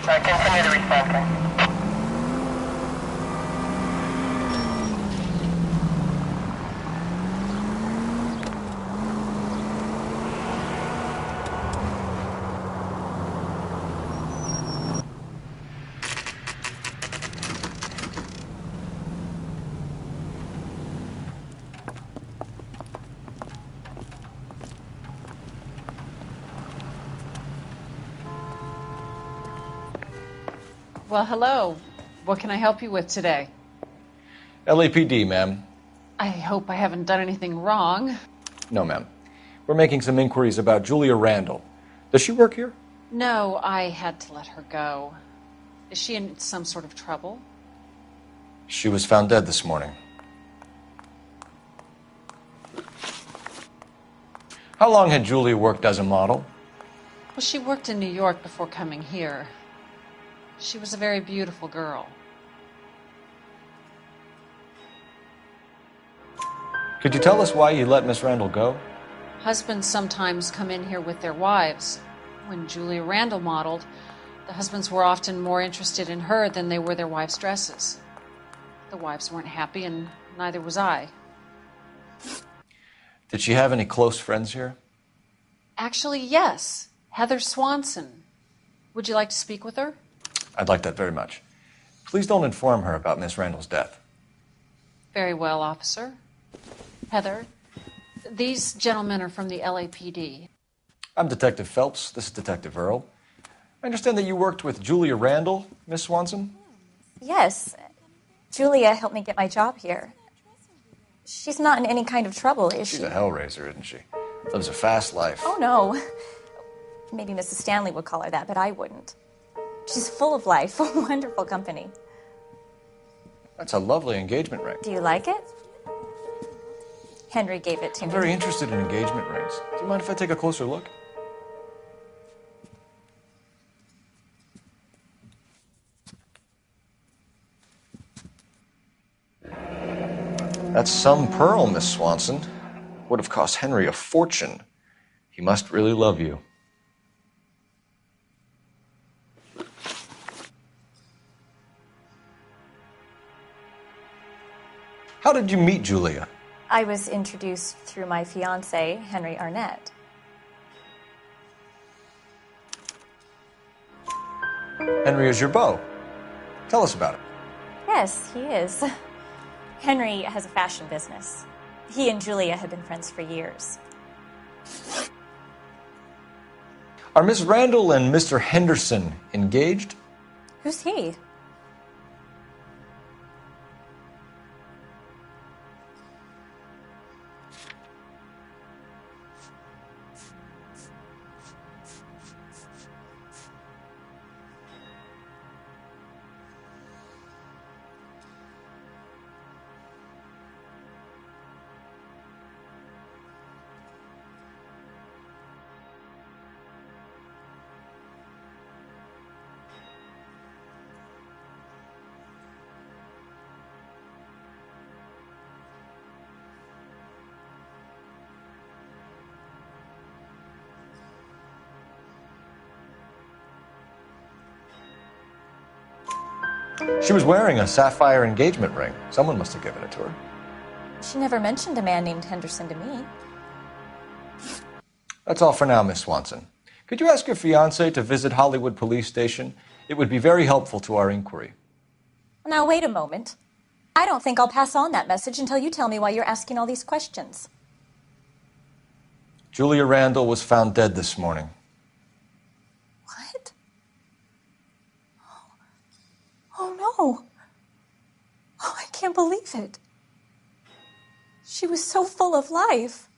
Continue the response time. Well, hello. What can I help you with today? LAPD, ma'am. I hope I haven't done anything wrong. No, ma'am. We're making some inquiries about Julia Randall. Does she work here? No, I had to let her go. Is she in some sort of trouble? She was found dead this morning. How long had Julia worked as a model? Well, she worked in New York before coming here. She was a very beautiful girl. Could you tell us why you let Miss Randall go? Husbands sometimes come in here with their wives. When Julia Randall modeled, the husbands were often more interested in her than they were their wives' dresses. The wives weren't happy, and neither was I. Did she have any close friends here? Actually, yes. Heather Swanson. Would you like to speak with her? I'd like that very much. Please don't inform her about Miss Randall's death. Very well, officer. Heather, these gentlemen are from the LAPD. I'm Detective Phelps. This is Detective Earl. I understand that you worked with Julia Randall, Miss Swanson? Yes. Julia helped me get my job here. She's not in any kind of trouble, is she? She's a hellraiser, isn't she? Lives a fast life. Oh, no. Maybe Mrs. Stanley would call her that, but I wouldn't. She's full of life, a wonderful company. That's a lovely engagement ring. Do you like it? Henry gave it to I'm me. very interested in engagement rings. Do you mind if I take a closer look? That's some pearl, Miss Swanson. Would have cost Henry a fortune. He must really love you. How did you meet Julia? I was introduced through my fiancé, Henry Arnett. Henry is your beau. Tell us about it. Yes, he is. Henry has a fashion business. He and Julia have been friends for years. Are Miss Randall and Mr. Henderson engaged? Who's he? She was wearing a sapphire engagement ring. Someone must have given it to her. She never mentioned a man named Henderson to me. That's all for now, Miss Swanson. Could you ask your fiancé to visit Hollywood Police Station? It would be very helpful to our inquiry. Now, wait a moment. I don't think I'll pass on that message until you tell me why you're asking all these questions. Julia Randall was found dead this morning. What? Oh, no. Oh, I can't believe it. She was so full of life.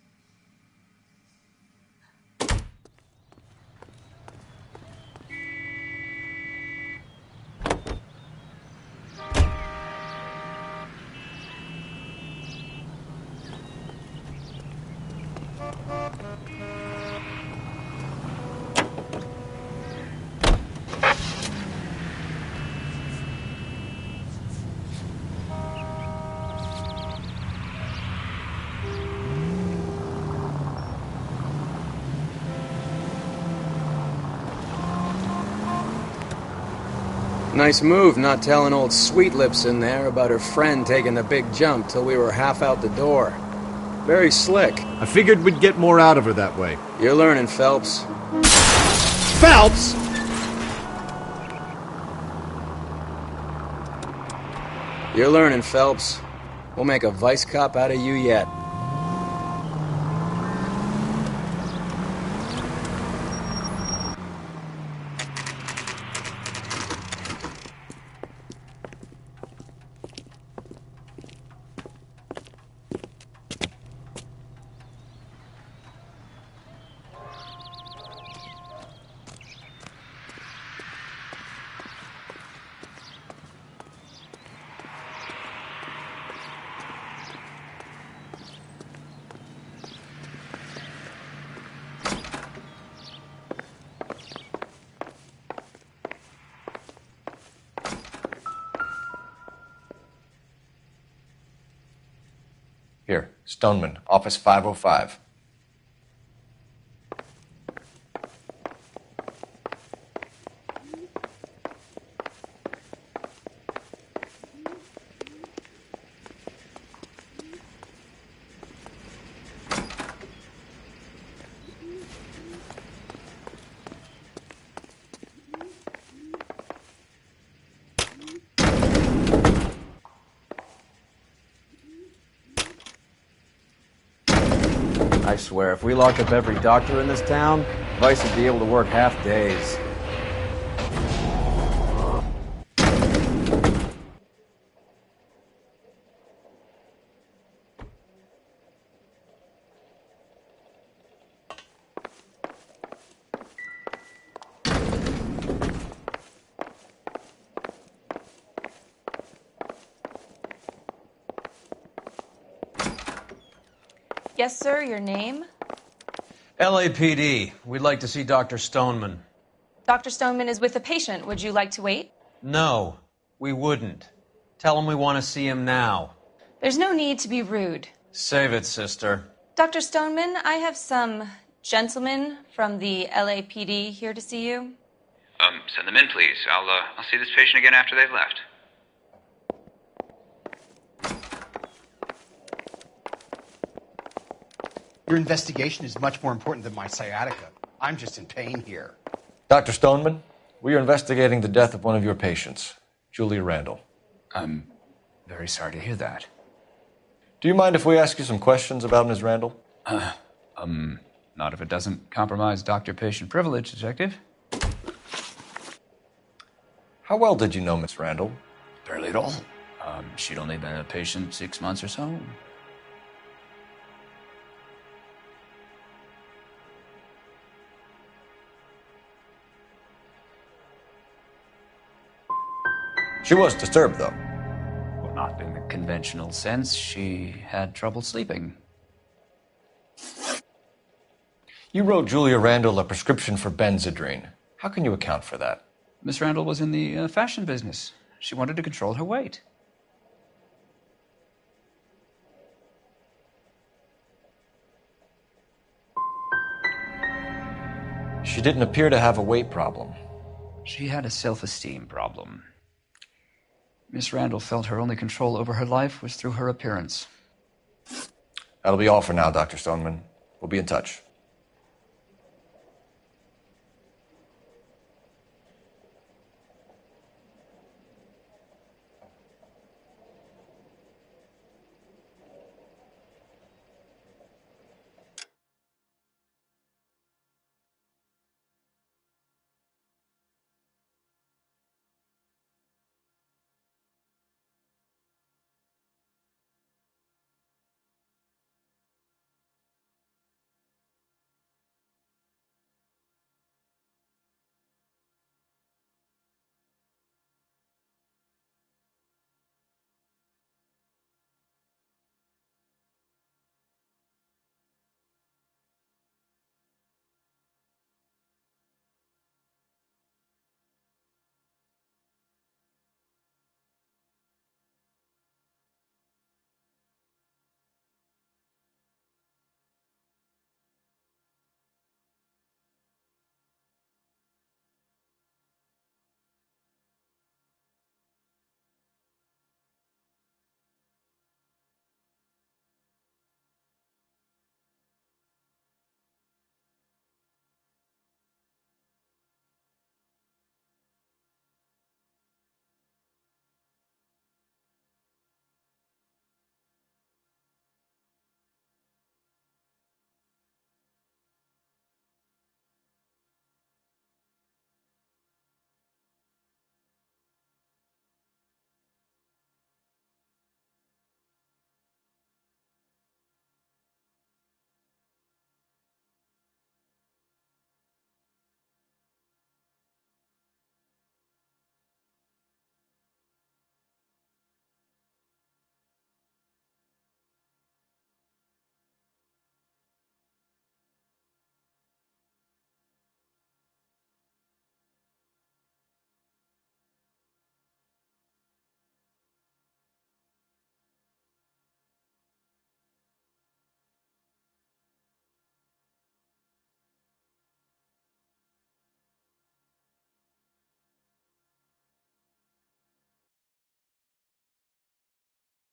Nice move not telling old Sweet Lips in there about her friend taking the big jump till we were half out the door. Very slick. I figured we'd get more out of her that way. You're learning, Phelps. Phelps! You're learning, Phelps. We'll make a vice cop out of you yet. Here, Stoneman, office 505. I swear, if we locked up every doctor in this town, Vice would be able to work half days. Yes, sir, your name? LAPD. We'd like to see Dr. Stoneman. Dr. Stoneman is with a patient. Would you like to wait? No, we wouldn't. Tell him we want to see him now. There's no need to be rude. Save it, sister. Dr. Stoneman, I have some gentlemen from the LAPD here to see you. Send them in, please. I'll see this patient again after they've left. Your investigation is much more important than my sciatica. I'm just in pain here. Dr. Stoneman, we are investigating the death of one of your patients, Julia Randall. I'm very sorry to hear that. Do you mind if we ask you some questions about Ms. Randall? Not if it doesn't compromise doctor-patient privilege, Detective. How well did you know Miss Randall? Barely at all. She'd only been a patient 6 months or so. She was disturbed, though. Well, not in the conventional sense. She had trouble sleeping. You wrote Julia Randall a prescription for Benzedrine. How can you account for that? Miss Randall was in the fashion business. She wanted to control her weight. She didn't appear to have a weight problem. She had a self-esteem problem. Miss Randall felt her only control over her life was through her appearance. That'll be all for now, Dr. Stoneman. We'll be in touch.